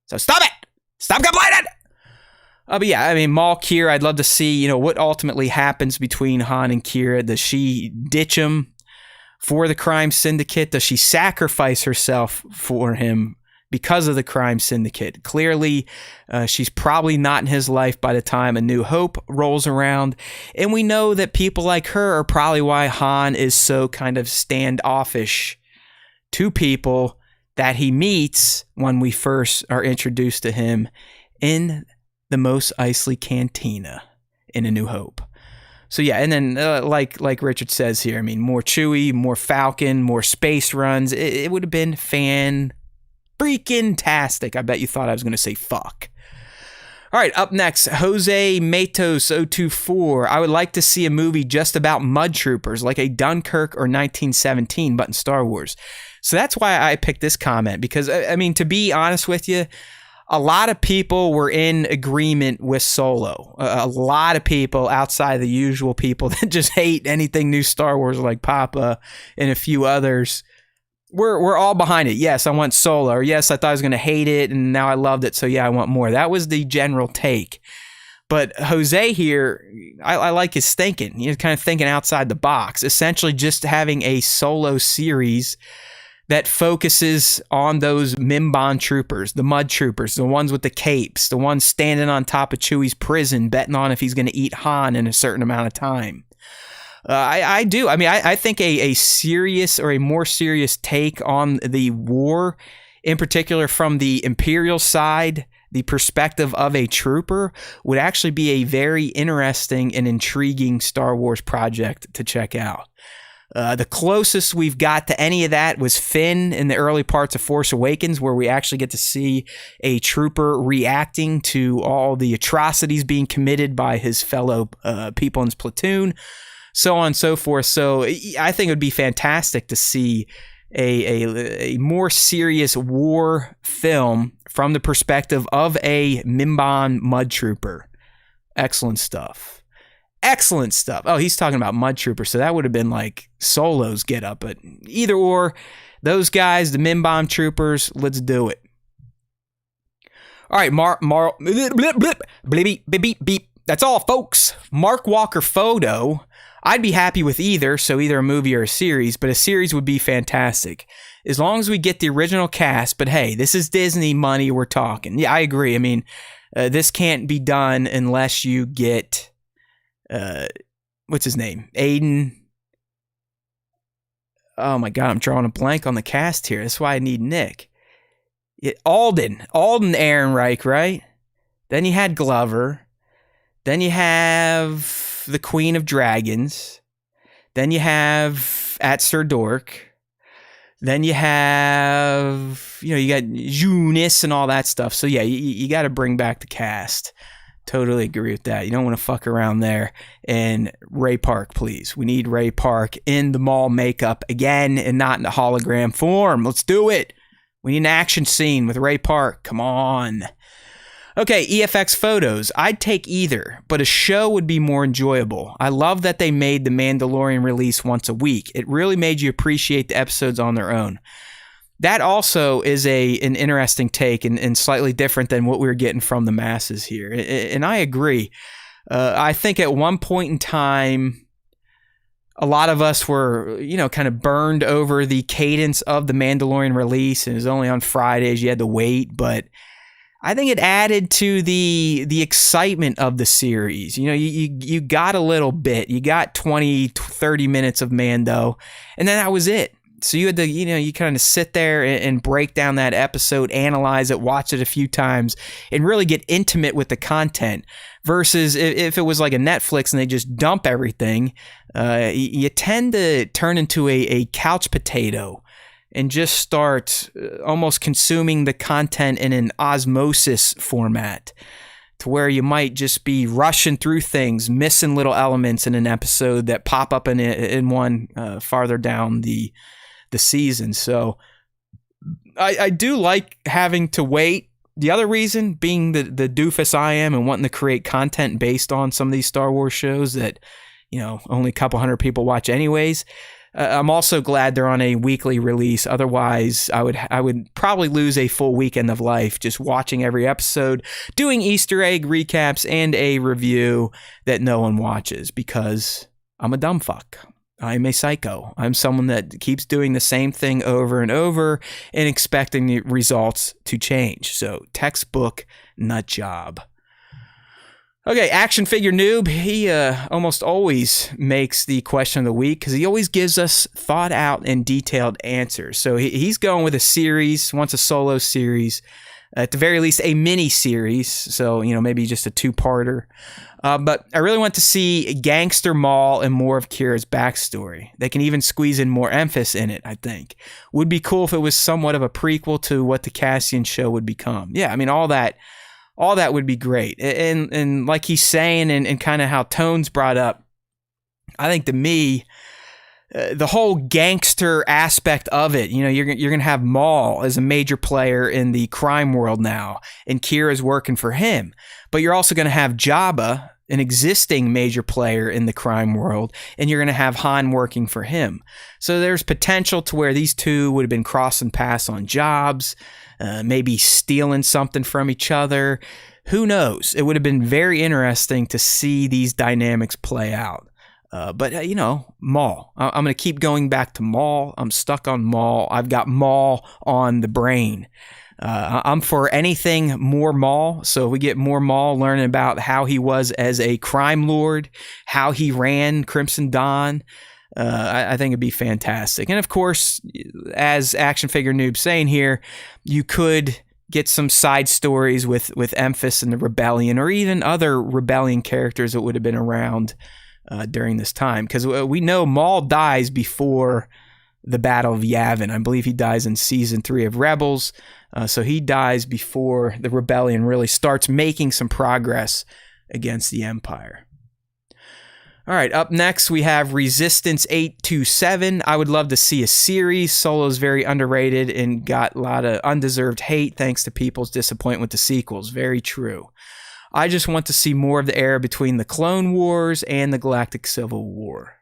So stop it! Stop complaining! But yeah, I mean, Maul, Qi'ra, I'd love to see, what ultimately happens between Han and Qi'ra. Does she ditch him for the crime syndicate? Does she sacrifice herself for him because of the crime syndicate? Clearly, she's probably not in his life by the time A New Hope rolls around. And we know that people like her are probably why Han is so kind of standoffish to people that he meets when we first are introduced to him in the Mos Eisley Cantina in A New Hope. So yeah, and then like Richard says here, I mean, more Chewie, more Falcon, more space runs. It would have been freaking-tastic. I bet you thought I was going to say fuck. All right, up next, Jose Matos 024. I would like to see a movie just about mud troopers, like a Dunkirk or 1917, but in Star Wars. So that's why I picked this comment, because, I mean, to be honest with you, a lot of people were in agreement with Solo. A lot of people outside the usual people that just hate anything new Star Wars, like Papa and a few others, we're all behind it. Yes, I want Solo. Or yes, I thought I was going to hate it, and now I loved it, so yeah, I want more. That was the general take. But Jose here, I like his thinking. He's kind of thinking outside the box. Essentially just having a Solo series that focuses on those Mimban troopers, the mud troopers, the ones with the capes, the ones standing on top of Chewie's prison, betting on if he's going to eat Han in a certain amount of time. I do. I mean, I think a serious or a more serious take on the war, in particular from the Imperial side, the perspective of a trooper, would actually be a very interesting and intriguing Star Wars project to check out. The closest we've got to any of that was Finn in the early parts of Force Awakens, where we actually get to see a trooper reacting to all the atrocities being committed by his fellow people in his platoon, so on and so forth. So I think it would be fantastic to see a more serious war film from the perspective of a Mimban mud trooper. Excellent stuff. Excellent stuff. Oh, he's talking about mud troopers, so that would have been like Solo's get up. But either or, those guys, the Mimban troopers, let's do it. All right, beep. That's all, folks. Mark Walker photo. I'd be happy with either, so either a movie or a series, but a series would be fantastic. As long as we get the original cast, but hey, this is Disney money we're talking. Yeah, I agree. I mean, this can't be done unless you get... what's his name? Aiden. Oh my God, I'm drawing a blank on the cast here. That's why I need Nick. Alden Ehrenreich, right? Then you had Glover. Then you have the Queen of Dragons. Then you have At-Sir Dork. Then you have, you got Junis and all that stuff. So yeah, you got to bring back the cast. Totally agree with that. You don't want to fuck around there. And Ray Park, please. We need Ray Park in the Maul makeup again and not in the hologram form. Let's do it. We need an action scene with Ray Park. Come on. Okay, EFX photos. I'd take either, but a show would be more enjoyable. I love that they made The Mandalorian release once a week. It really made you appreciate the episodes on their own. That also is an interesting take and slightly different than what we were getting from the masses here. And I agree. I think at one point in time, a lot of us were, kind of burned over the cadence of the Mandalorian release. And it was only on Fridays. You had to wait. But I think it added to the excitement of the series. You got a little bit. You got 20, 30 minutes of Mando. And then that was it. So you had to, you kind of sit there and break down that episode, analyze it, watch it a few times, and really get intimate with the content. Versus if it was like a Netflix and they just dump everything, you tend to turn into a couch potato and just start almost consuming the content in an osmosis format, to where you might just be rushing through things, missing little elements in an episode that pop up in one farther down the season. So I do like having to wait. The other reason being the doofus I am and wanting to create content based on some of these Star Wars shows that, only a couple hundred people watch anyways. I'm also glad they're on a weekly release. Otherwise, I would probably lose a full weekend of life just watching every episode, doing Easter egg recaps, and a review that no one watches because I'm a dumb fuck. I'm a psycho. I'm someone that keeps doing the same thing over and over and expecting the results to change. So, textbook nut job. Okay, action figure noob. He almost always makes the question of the week because he always gives us thought out and detailed answers. So he's going with a series, wants a solo series, at the very least a mini series. So, maybe just a two-parter. But I really want to see Gangster Maul and more of Kira's backstory. They can even squeeze in more emphasis in it, I think. Would be cool if it was somewhat of a prequel to what the Cassian show would become. Yeah, I mean, all that would be great. And like he's saying, and kind of how Tone's brought up, I think to me, the whole gangster aspect of it, you're going to have Maul as a major player in the crime world now, and Kira's working for him. But you're also going to have Jabba, an existing major player in the crime world, and you're going to have Han working for him. So there's potential to where these two would have been crossing paths on jobs, maybe stealing something from each other. Who knows? It would have been very interesting to see these dynamics play out. But Maul. I'm going to keep going back to Maul. I'm stuck on Maul. I've got Maul on the brain. I'm for anything more Maul. So if we get more Maul learning about how he was as a crime lord, how he ran Crimson Dawn, I think it'd be fantastic. And of course, as Action Figure Noob saying here, you could get some side stories with emphasis in the rebellion or even other rebellion characters that would have been around during this time. Because we know Maul dies before the Battle of Yavin. I believe he dies in Season 3 of Rebels. So he dies before the rebellion really starts making some progress against the Empire. All right, up next we have Resistance 827. I would love to see a series. Solo's very underrated and got a lot of undeserved hate thanks to people's disappointment with the sequels. Very true. I just want to see more of the era between the Clone Wars and the Galactic Civil War.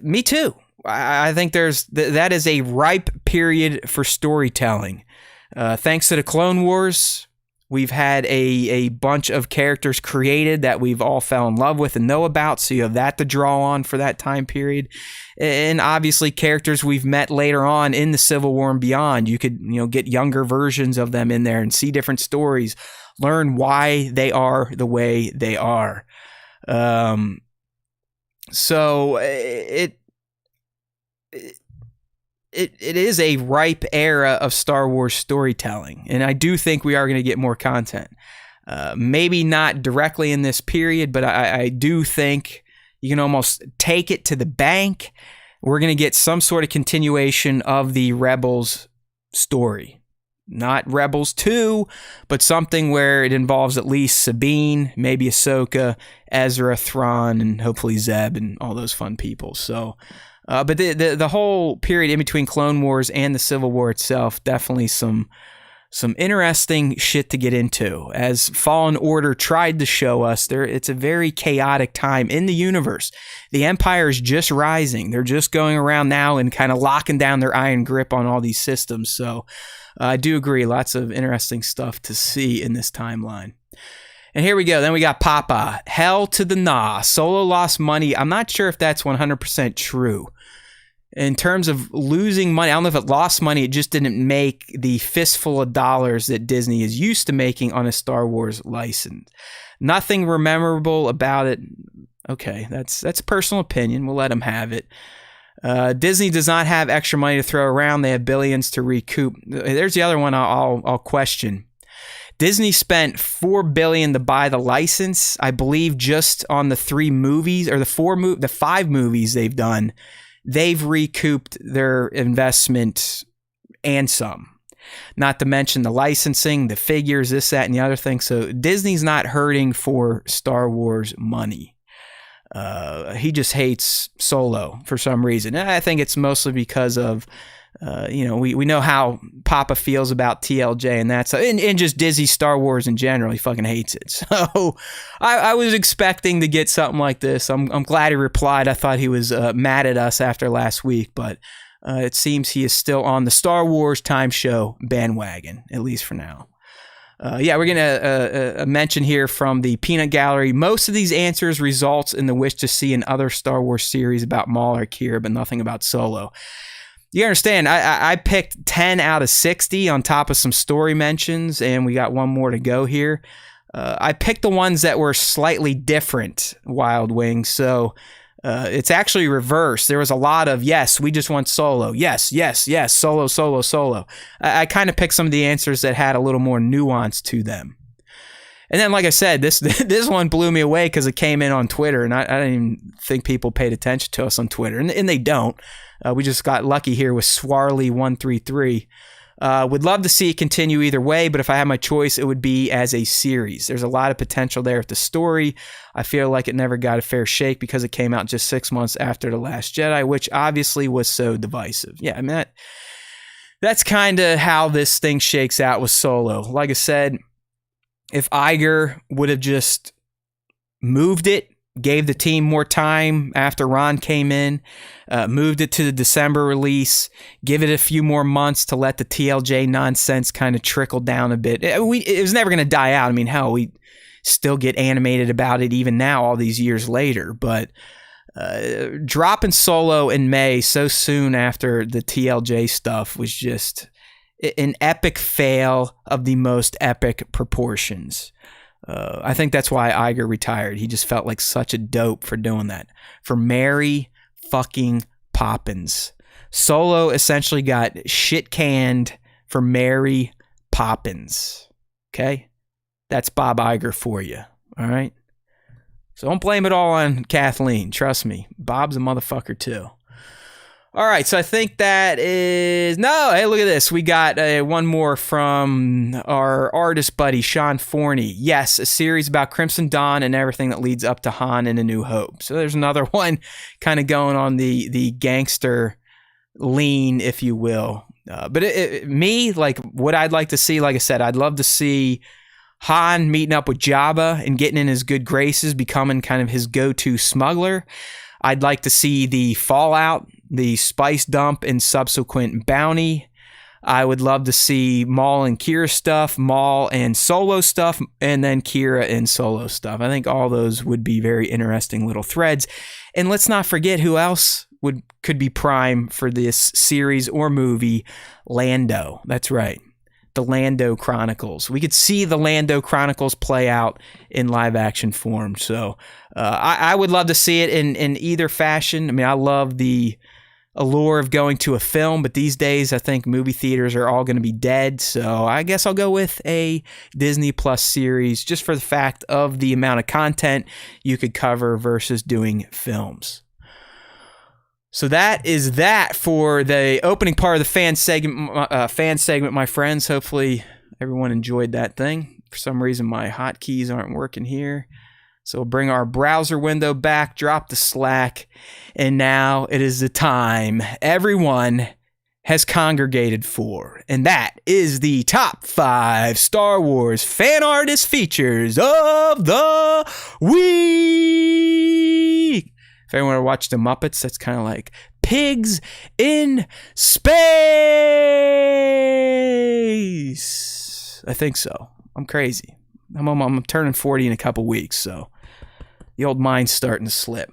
Me too. I think that is a ripe period for storytelling. Thanks to the Clone Wars, we've had a bunch of characters created that we've all fell in love with and know about, so you have that to draw on for that time period. And obviously characters we've met later on in the Civil War and beyond. You could get younger versions of them in there and see different stories, learn why they are the way they are. So it is a ripe era of Star Wars storytelling, and I do think we are going to get more content. Maybe not directly in this period, but I do think you can almost take it to the bank. We're going to get some sort of continuation of the Rebels story. Not Rebels 2, but something where it involves at least Sabine, maybe Ahsoka, Ezra, Thrawn, and hopefully Zeb and all those fun people. So, but the whole period in between Clone Wars and the Civil War itself, definitely some interesting shit to get into. As Fallen Order tried to show us, it's a very chaotic time in the universe. The Empire is just rising. They're just going around now and kind of locking down their iron grip on all these systems. So I do agree, lots of interesting stuff to see in this timeline. And here we go. Then we got Papa. Hell to the nah. Solo lost money. I'm not sure if that's 100% true. In terms of losing money, I don't know if it lost money. It just didn't make the fistful of dollars that Disney is used to making on a Star Wars license. Nothing memorable about it. Okay, that's a personal opinion. We'll let them have it. Disney does not have extra money to throw around. They have billions to recoup. There's the other one I'll question. Disney spent $4 billion to buy the license. I believe just on the 3 movies or the 5 movies they've done, they've recouped their investment and some. Not to mention the licensing, the figures, this, that, and the other thing. So Disney's not hurting for Star Wars money. He just hates Solo for some reason. And I think it's mostly because of We know how Papa feels about TLJ and that stuff, and just Disney Star Wars in general. He fucking hates it. So I was expecting to get something like this. I'm glad he replied. I thought he was mad at us after last week, but it seems he is still on the Star Wars Time Show bandwagon, at least for now. We're going to mention here from the Peanut Gallery. Most of these answers results in the wish to see another Star Wars series about Maul or Kira, but nothing about Solo. You understand, I picked 10 out of 60 on top of some story mentions, and we got one more to go here. I picked the ones that were slightly different, Wild Wings, so it's actually reversed. There was a lot of, yes, we just want Solo. Yes, Solo, Solo, Solo. I kind of picked some of the answers that had a little more nuance to them. And then, like I said, this one blew me away because it came in on Twitter, and I didn't even think people paid attention to us on Twitter, and they don't. We just got lucky here with Swarley133. Would love to see it continue either way, but if I had my choice, it would be as a series. There's a lot of potential there with the story. I feel like it never got a fair shake because it came out just 6 months after The Last Jedi, which obviously was so divisive. Yeah, I mean, that's kind of how this thing shakes out with Solo. Like I said, if Iger would have just moved it, gave the team more time after Ron came in, moved it to the December release, give it a few more months to let the TLJ nonsense kind of trickle down a bit. It was never going to die out. I mean, hell, we still get animated about it even now, all these years later. But dropping Solo in May so soon after the TLJ stuff was just an epic fail of the most epic proportions. I think that's why Iger retired. He just felt like such a dope for doing that. For Mary fucking Poppins. Solo essentially got shit canned for Mary Poppins. Okay? That's Bob Iger for you. All right? So don't blame it all on Kathleen. Trust me. Bob's a motherfucker too. All right, so I think that is... No, hey, look at this. We got one more from our artist buddy, Sean Forney. Yes, a series about Crimson Dawn and everything that leads up to Han and A New Hope. So there's another one kind of going on the gangster lean, if you will. But me, like, what I'd like to see, like I said, I'd love to see Han meeting up with Jabba and getting in his good graces, becoming kind of his go-to smuggler. I'd like to see the fallout, the spice dump, and subsequent bounty. I would love to see Maul and Kira stuff, Maul and Solo stuff, and then Kira and Solo stuff. I think all those would be very interesting little threads. And let's not forget who else could be prime for this series or movie, Lando. That's right. The Lando Chronicles. We could see the Lando Chronicles play out in live action form. So I would love to see it in either fashion. I mean, I love the allure of going to a film, but these days I think movie theaters are all going to be dead. So I guess I'll go with a Disney Plus series just for the fact of the amount of content you could cover versus doing films. So that is that for the opening part of the fan segment, my friends. Hopefully everyone enjoyed that thing. For some reason, my hotkeys aren't working here. So we'll bring our browser window back, drop the Slack, and now it is the time everyone has congregated for. And that is the top 5 Star Wars fan artist features of the week. If anyone watched The Muppets, that's kind of like pigs in space. I think so. I'm crazy. I'm turning 40 in a couple weeks, so the old mind's starting to slip.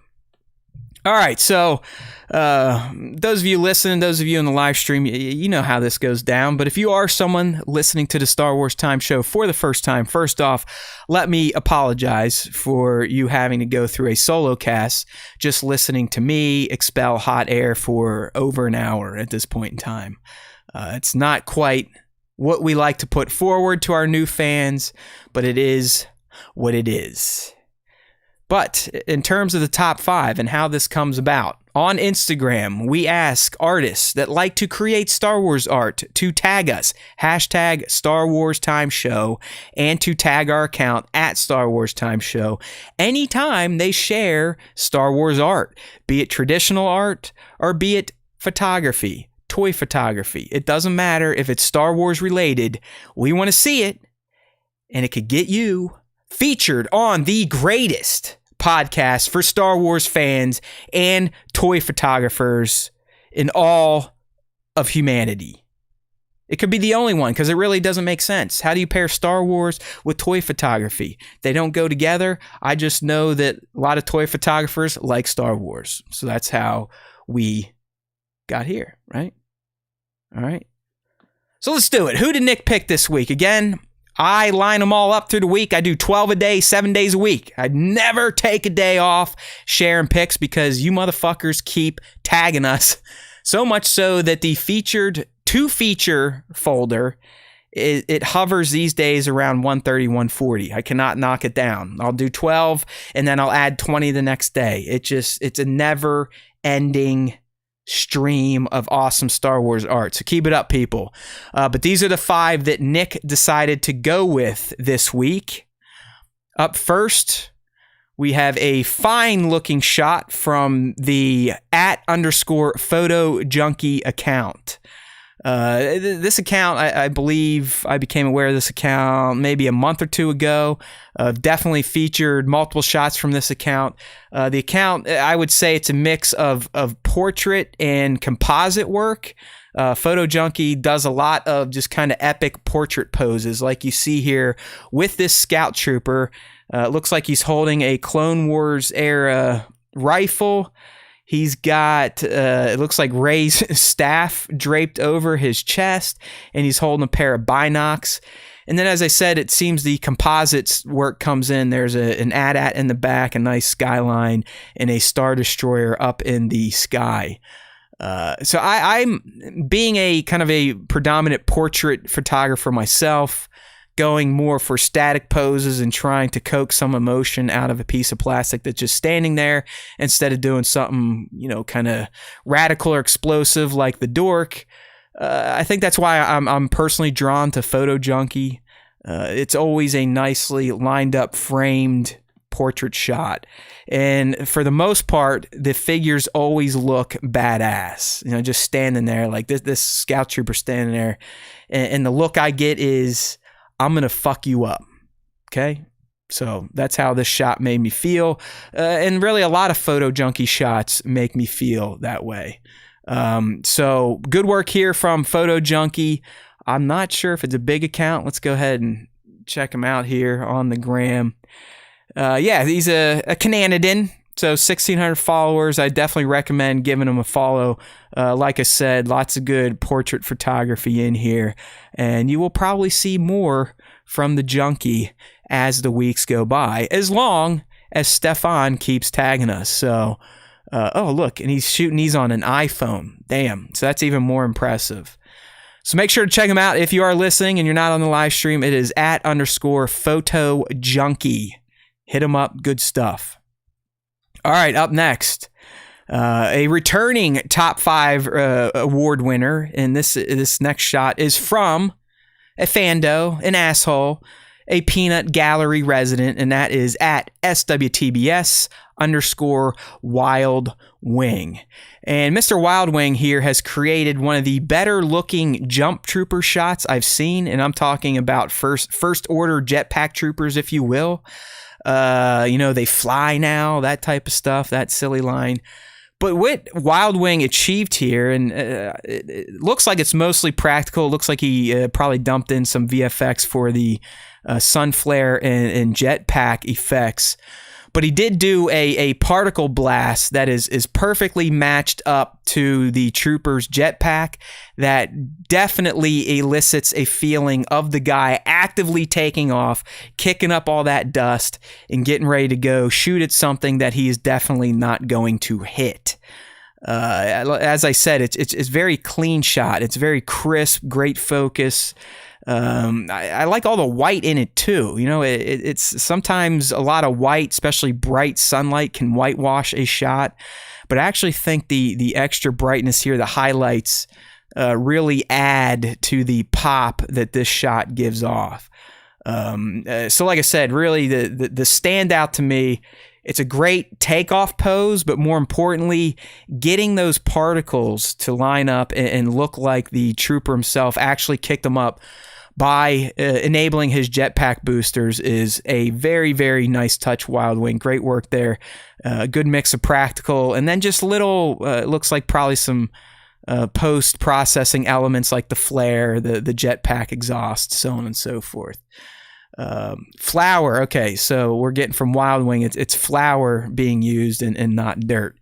All right, so those of you listening, those of you in the live stream, you know how this goes down. But if you are someone listening to the Star Wars Time Show for the first time, first off, let me apologize for you having to go through a solo cast just listening to me expel hot air for over an hour at this point in time. It's not quite what we like to put forward to our new fans, but it is what it is. But in terms of the top 5 and how this comes about, on Instagram, we ask artists that like to create Star Wars art to tag us, hashtag Star Wars Time Show, and to tag our account at Star Wars Time Show anytime they share Star Wars art, be it traditional art or be it photography. toy photography. It doesn't matter if it's Star Wars related. We want to see it, and it could get you featured on the greatest podcast for Star Wars fans and toy photographers in all of humanity. It could be the only one because it really doesn't make sense. How do you pair Star Wars with toy photography? They don't go together. I just know that a lot of toy photographers like Star Wars. So that's how we got here, right? All right. So let's do it. Who did Nick pick this week? Again, I line them all up through the week. I do 12 a day, 7 days a week. I never take a day off sharing picks because you motherfuckers keep tagging us. So much so that the to feature folder, it hovers these days around 130, 140. I cannot knock it down. I'll do 12 and then I'll add 20 the next day. It's a never ending stream of awesome Star Wars art. So keep it up, people. But these are the 5 that Nick decided to go with this week. Up first, we have a fine looking shot from the @_photo junkie account. This account, I believe I became aware of this account maybe a month or 2 ago. I've definitely featured multiple shots from this account. The account, I would say it's a mix of portrait and composite work. Photo Junkie does a lot of just kind of epic portrait poses like you see here with this scout trooper. It looks like he's holding a Clone Wars era rifle. He's got, it looks like Rey's staff draped over his chest, and he's holding a pair of binocs. And then, as I said, it seems the composites work comes in. There's an AT-AT in the back, a nice skyline, and a Star Destroyer up in the sky. So I'm being a kind of a predominant portrait photographer myself, going more for static poses and trying to coax some emotion out of a piece of plastic that's just standing there instead of doing something, kind of radical or explosive like the dork. I think that's why I'm personally drawn to Photo Junkie. It's always a nicely lined up, framed portrait shot. And for the most part, the figures always look badass. Just standing there like this scout trooper standing there. And the look I get is, I'm going to fuck you up. Okay? So that's how this shot made me feel. And really a lot of Photo Junkie shots make me feel that way. So good work here from Photo Junkie. I'm not sure if it's a big account. Let's go ahead and check him out here on the gram. He's a Canadian. So 1,600 followers. I definitely recommend giving him a follow. Like I said, lots of good portrait photography in here. And you will probably see more from the junkie as the weeks go by, as long as Stefan keeps tagging us. So, look, and he's shooting these on an iPhone. Damn. So that's even more impressive. So make sure to check him out. If you are listening and you're not on the live stream, it is @_photo junkie. Hit him up. Good stuff. All right, up next, a returning top 5 award winner, and this next shot is from a fando, an asshole, a peanut gallery resident, and that is @SWTS _Wild Wing. And Mr. Wild Wing here has created one of the better looking jump trooper shots I've seen, and I'm talking about first order jetpack troopers, if you will. They fly now, that type of stuff, that silly line. But what Wild Wing achieved here, and it looks like it's mostly practical. It looks like he probably dumped in some VFX for the sun flare and jetpack effects. But he did do a particle blast that is perfectly matched up to the trooper's jetpack that definitely elicits a feeling of the guy actively taking off, kicking up all that dust, and getting ready to go shoot at something that he is definitely not going to hit. As I said, it's very clean shot. It's very crisp, great focus. I like all the white in it too. It's sometimes a lot of white, especially bright sunlight, can whitewash a shot. But I actually think the extra brightness here, the highlights, really add to the pop that this shot gives off. So like I said, really the standout to me It's a great takeoff pose, but more importantly, getting those particles to line up and look like the trooper himself actually kicked them up by enabling his jetpack boosters is a very, very nice touch, Wild Wing. Great work there. Good mix of practical and then just little, looks like probably some post-processing elements like the flare, the jetpack exhaust, so on and so forth. Flour. Okay, so we're getting from Wild Wing. It's flour being used and not dirt.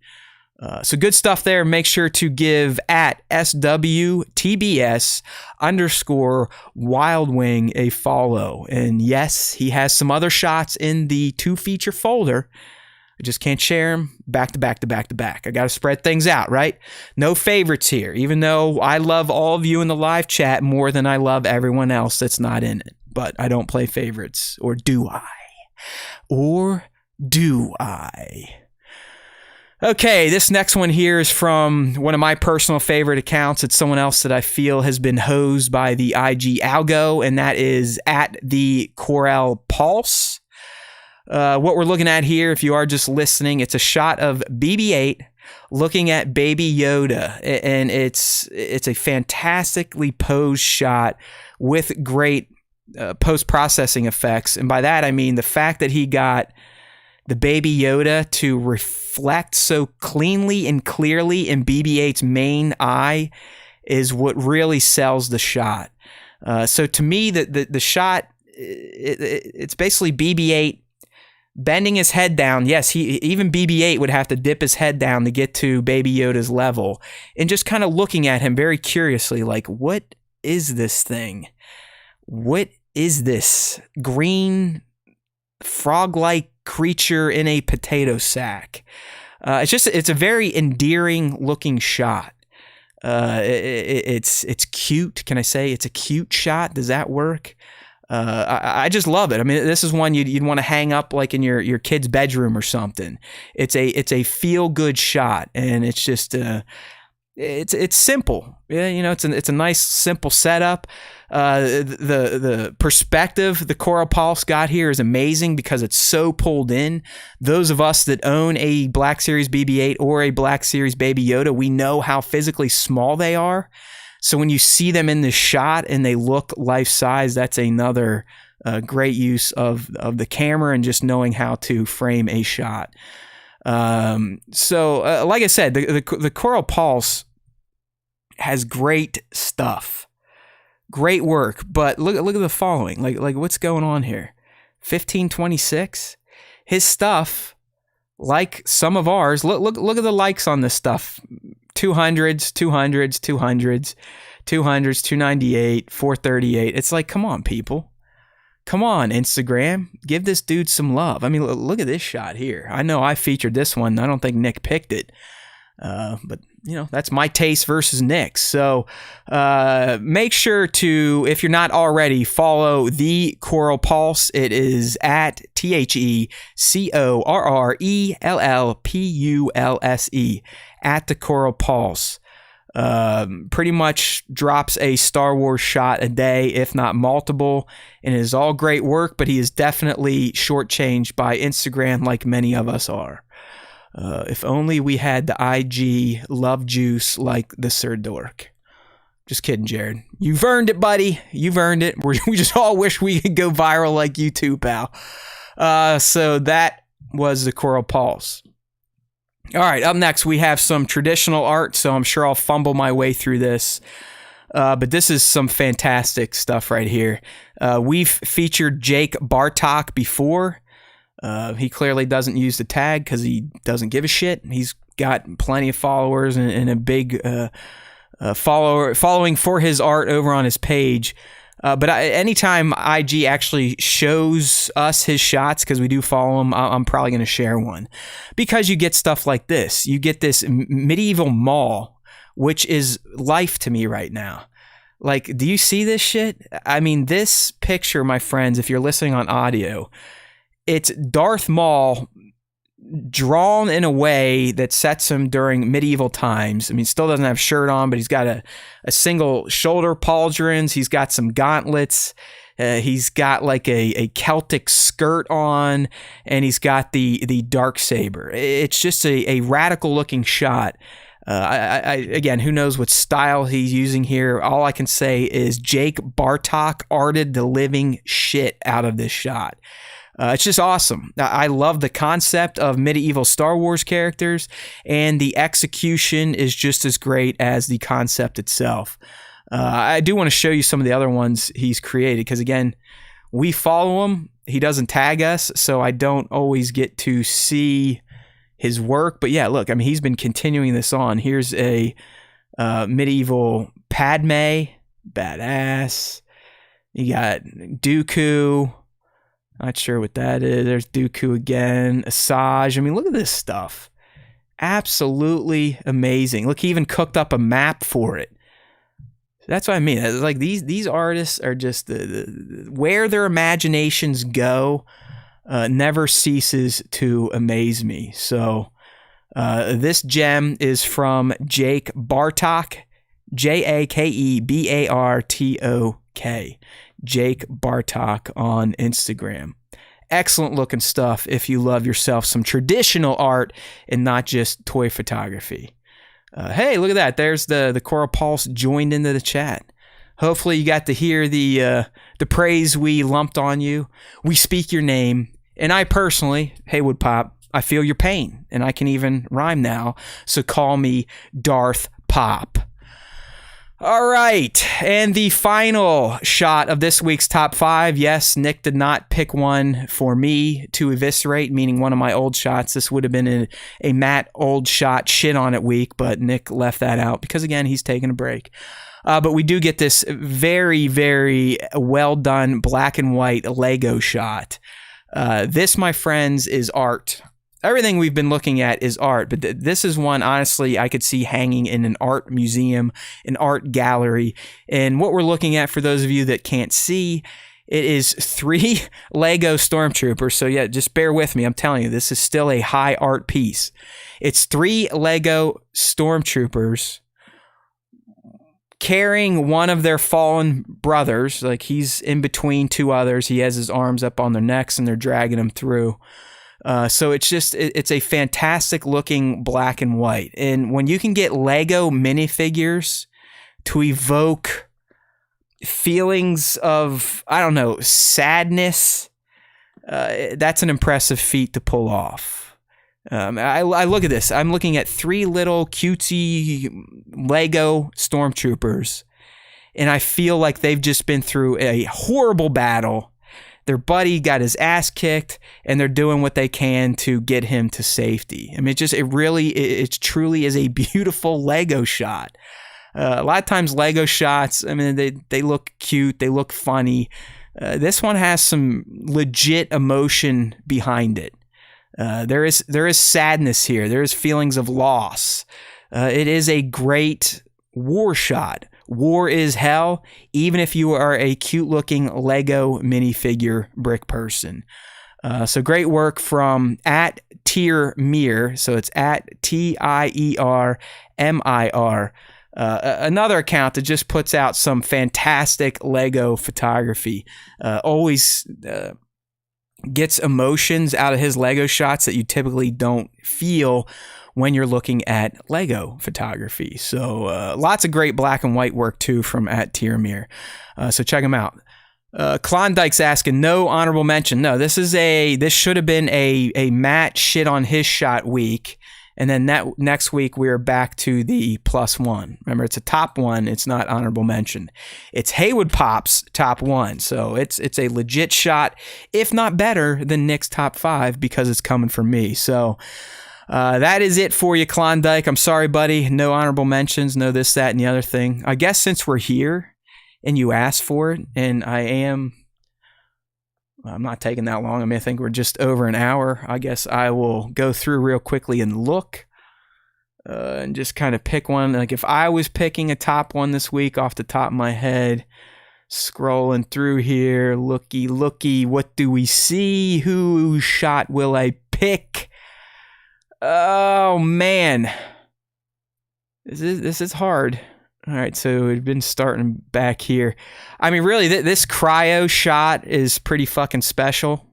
So good stuff there. Make sure to give at SWTS _ Wild Wing a follow. And yes, he has some other shots in the 2-feature folder. I just can't share them back to back to back to back. I got to spread things out, right? No favorites here, even though I love all of you in the live chat more than I love everyone else that's not in it. But I don't play favorites, or do I? Or do I? Okay, this next one here is from one of my personal favorite accounts. It's someone else that I feel has been hosed by the IG algo, and that is at the Corel Pulse. What we're looking at here, if you are just listening, it's a shot of BB-8 looking at Baby Yoda, and it's a fantastically posed shot with great post-processing effects. And by that I mean the fact that he got the Baby Yoda to reflect so cleanly and clearly in BB-8's main eye is what really sells the shot. So to me, the shot, it's basically BB-8 bending his head down. Yes, even BB-8 would have to dip his head down to get to Baby Yoda's level, and just kind of looking at him very curiously, like, what is this thing? What is this green frog-like creature in a potato sack? It's a very endearing looking shot. It's cute. Can I say it's a cute shot? Does that work? I just love it. I mean, this is one you'd want to hang up like in your kid's bedroom or something. It's a feel good shot, and it's just it's simple. Yeah, you know, it's a nice simple setup. The perspective the Corel Pulse got here is amazing because it's so pulled in. Those of us that own a Black Series BB-8 or a Black Series Baby Yoda, we know how physically small they are. So when you see them in this shot and they look life-size, that's another great use of the camera and just knowing how to frame a shot. So like I said, the Corel Pulse has great stuff. Great work, but look at the following. Like what's going on here? 1526. His stuff, like some of ours, look at the likes on this stuff. 200s, 298, 438. It's like, come on, people. Come on, Instagram. Give this dude some love. I mean, look at this shot here. I know I featured this one. I don't think Nick picked it. But, you know, that's my taste versus Nick's. So make sure to, if you're not already, follow the Corel Pulse. It is at TheCorrellPulse, at the Corel Pulse. Pretty much drops a Star Wars shot a day, if not multiple, and it is all great work, but he is definitely shortchanged by Instagram like many of us are. If only we had the IG love juice like the Sir Dork. Just kidding, Jared. You've earned it, buddy. You've earned it. We just all wish we could go viral like you too, pal. So that was the Corel Pulse. All right, up next we have some traditional art, so I'm sure I'll fumble my way through this. But this is some fantastic stuff right here. We've featured Jake Bartok before. He clearly doesn't use the tag because he doesn't give a shit. He's got plenty of followers and a big following for his art over on his page. But anytime IG actually shows us his shots, because we do follow him, I'm probably going to share one. Because you get stuff like this. You get this medieval Maul, which is life to me right now. Like, do you see this shit? I mean, this picture, my friends, if you're listening on audio, it's Darth Maul drawn in a way that sets him during medieval times. I mean, still doesn't have a shirt on, but he's got a single shoulder pauldrons. He's got some gauntlets. He's got like a Celtic skirt on, and he's got the dark saber. It's just a radical looking shot. Again, who knows what style he's using here? All I can say is Jake Bartok arted the living shit out of this shot. It's just awesome. I love the concept of medieval Star Wars characters, and the execution is just as great as the concept itself. I do want to show you some of the other ones he's created, because again, we follow him. He doesn't tag us, so I don't always get to see his work. But yeah, look, I mean, he's been continuing this on. Here's a medieval Padme, badass. You got Dooku. Not sure what that is. There's Dooku again. Asajj. I mean, look at this stuff. Absolutely amazing. Look, he even cooked up a map for it. That's what I mean. It's like these artists are just where their imaginations go never ceases to amaze me. So this gem is from Jake Bartok, JakeBartok. Jake Bartok on Instagram. Excellent looking stuff if you love yourself some traditional art and not just toy photography. Hey, look at that. There's the Coral Pulse joined into the chat. Hopefully you got to hear the praise we lumped on you. We speak your name. And I personally, Haywood Pop, I feel your pain. And I can even rhyme now. So call me Darth Pop. All right, and the final shot of this week's top 5. Yes, Nick did not pick one for me to eviscerate, meaning one of my old shots. This would have been a Matt old shot shit on it week, but Nick left that out because, again, he's taking a break. But we do get this very, very well done black and white Lego shot. This, my friends, is art. Everything we've been looking at is art, but this is one, honestly, I could see hanging in an art museum, an art gallery. And what we're looking at, for those of you that can't see, it is 3 Lego Stormtroopers. So yeah, just bear with me. I'm telling you, this is still a high art piece. It's 3 Lego Stormtroopers carrying one of their fallen brothers. Like, he's in between 2 others. He has his arms up on their necks, and they're dragging him through. So it's a fantastic looking black and white. And when you can get Lego minifigures to evoke feelings of, I don't know, sadness, that's an impressive feat to pull off. I look at this. I'm looking at 3 little cutesy Lego Stormtroopers, and I feel like they've just been through a horrible battle. Their buddy got his ass kicked, and they're doing what they can to get him to safety. I mean, it truly is a beautiful Lego shot. A lot of times Lego shots, I mean, they look cute, they look funny. This one has some legit emotion behind it. There is sadness here. There is feelings of loss. It is a great war shot. War is hell, even if you are a cute-looking Lego minifigure brick person. So great work from @Tiermir. So it's @TIERMIR. Another account that just puts out some fantastic Lego photography. Always gets emotions out of his Lego shots that you typically don't feel when you're looking at Lego photography. So lots of great black and white work too from @Tiermir. So check them out. Klondike's asking, no honorable mention. No, this should have been a Matt shit on his shot week. And then next week we're back to the +1. Remember, it's a top 1. It's not honorable mention. It's Haywood Pop's top 1. So it's a legit shot, if not better than Nick's top 5, because it's coming from me. So that is it for you, Klondike. I'm sorry, buddy. No honorable mentions, no this, that, and the other thing. I guess since we're here and you asked for it, and I'm not taking that long. I mean, I think we're just over an hour. I guess I will go through real quickly and look and just kind of pick one. Like, if I was picking a top 1 this week off the top of my head, scrolling through here, looky, what do we see? Whose shot will I pick? Oh man, this is hard. All right, so we've been starting back here. I mean, really, this cryo shot is pretty fucking special.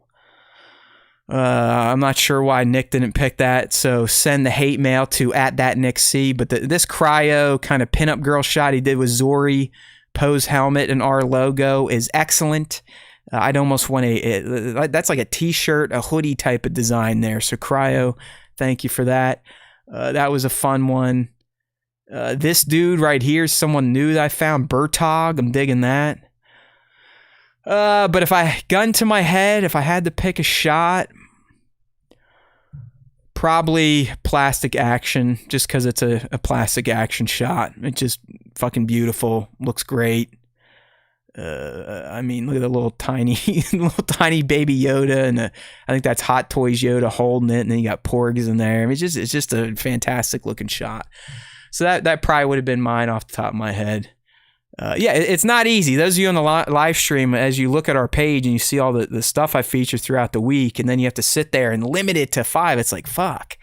I'm not sure why Nick didn't pick that, so send the hate mail to @thatnickc. But this cryo kind of pinup girl shot he did with Zori, pose helmet, and our logo is excellent. I'd almost want that's like a t-shirt, a hoodie type of design there. So cryo, thank you for that. That was a fun one. This dude right here is someone new that I found, Bartok. I'm digging that. But if I gun to my head, if I had to pick a shot, probably plastic action, just because it's a plastic action shot. It's just fucking beautiful. Looks great. I mean, look at the little tiny baby Yoda, and I think that's Hot Toys Yoda holding it, and then you got Porgs in there. I mean, it's just a fantastic looking shot. So that probably would have been mine off the top of my head. Yeah, it's not easy. Those of you on the live stream, as you look at our page and you see all the stuff I feature throughout the week, and then you have to sit there and limit it to 5, it's like, fuck.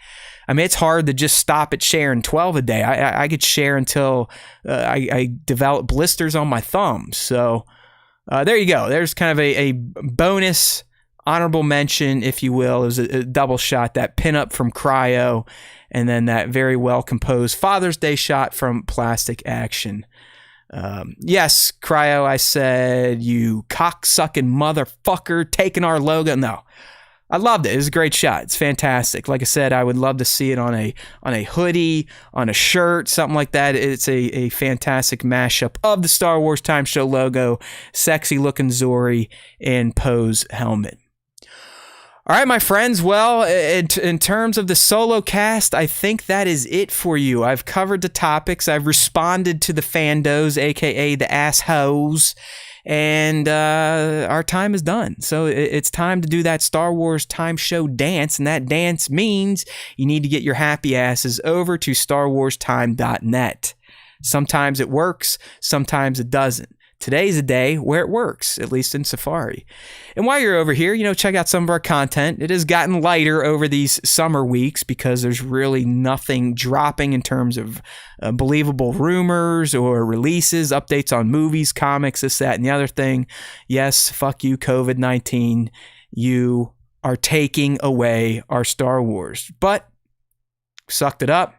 I mean, it's hard to just stop at sharing 12 a day. I could share until I develop blisters on my thumbs. So there you go. There's kind of a bonus honorable mention, if you will. It was a double shot, that pinup from Cryo, and then that very well composed Father's Day shot from Plastic Action. Yes, Cryo, I said, you cocksucking motherfucker taking our logo. No, I loved it. It was a great shot. It's fantastic. Like I said, I would love to see it on a hoodie, on a shirt, something like that. It's a fantastic mashup of the Star Wars Time Show logo, sexy looking Zori, and pose helmet. All right, my friends. Well, in terms of the solo cast, I think that is it for you. I've covered the topics. I've responded to the fandos, aka the assholes, and our time is done. So it's time to do that Star Wars Time Show dance, and that dance means you need to get your happy asses over to StarWarsTime.net. Sometimes it works, sometimes it doesn't. Today's a day where it works, at least in Safari. And while you're over here, check out some of our content. It has gotten lighter over these summer weeks because there's really nothing dropping in terms of believable rumors or releases, updates on movies, comics, this, that, and the other thing. Yes, fuck you, COVID-19. You are taking away our Star Wars. But sucked it up,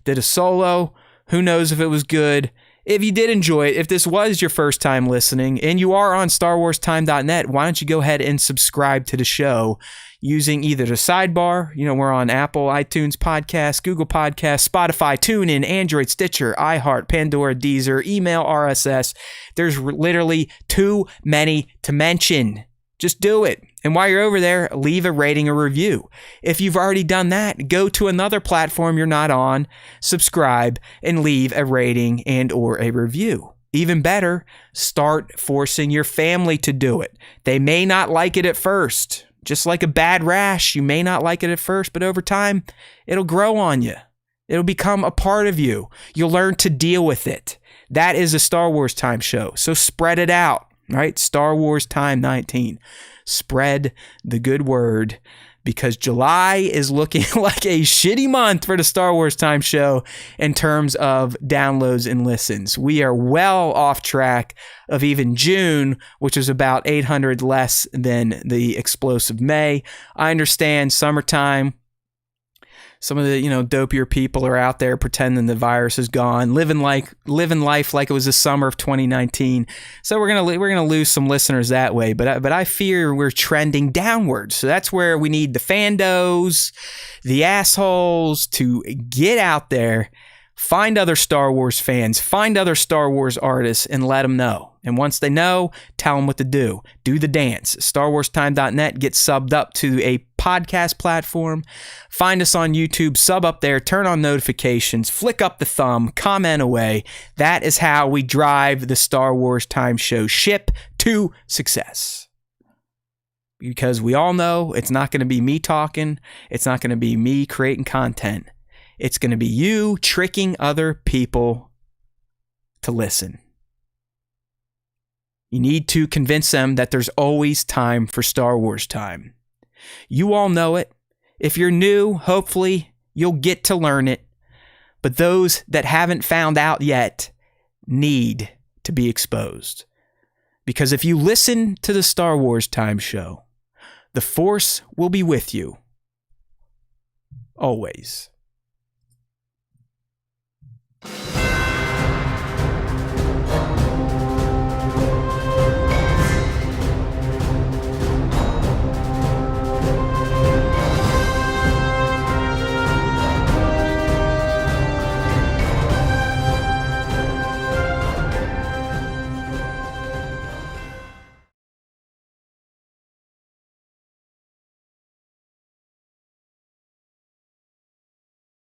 did a solo. Who knows if it was good? If you did enjoy it, if this was your first time listening and you are on StarWarsTime.net, why don't you go ahead and subscribe to the show using either the sidebar. We're on Apple, iTunes Podcasts, Google Podcasts, Spotify, TuneIn, Android, Stitcher, iHeart, Pandora, Deezer, email, RSS. There's literally too many to mention. Just do it. And while you're over there, leave a rating or review. If you've already done that, go to another platform you're not on, subscribe, and leave a rating and or a review. Even better, start forcing your family to do it. They may not like it at first. Just like a bad rash, you may not like it at first, but over time, it'll grow on you. It'll become a part of you. You'll learn to deal with it. That is a Star Wars Time show, so spread it out. Right? Star Wars Time 19. Spread the good word, because July is looking like a shitty month for the Star Wars Time show in terms of downloads and listens. We are well off track of even June, which is about 800 less than the explosive May. I understand summertime. Some of the, dopier people are out there pretending the virus is gone, living life like it was the summer of 2019. So we're gonna lose some listeners that way. But I fear we're trending downwards. So that's where we need the fandos, the assholes to get out there, find other Star Wars fans, find other Star Wars artists, and let them know. And once they know, tell them what to do. Do the dance. StarWarsTime.net. Get subbed up to a podcast platform. Find us on YouTube. Sub up there. Turn on notifications. Flick up the thumb. Comment away. That is how we drive the Star Wars Time Show ship to success. Because we all know it's not going to be me talking. It's not going to be me creating content. It's going to be you tricking other people to listen. You need to convince them that there's always time for Star Wars time. You all know it. If you're new, hopefully you'll get to learn it. But those that haven't found out yet, need to be exposed. Because if you listen to the Star Wars Time Show, the Force will be with you. Always.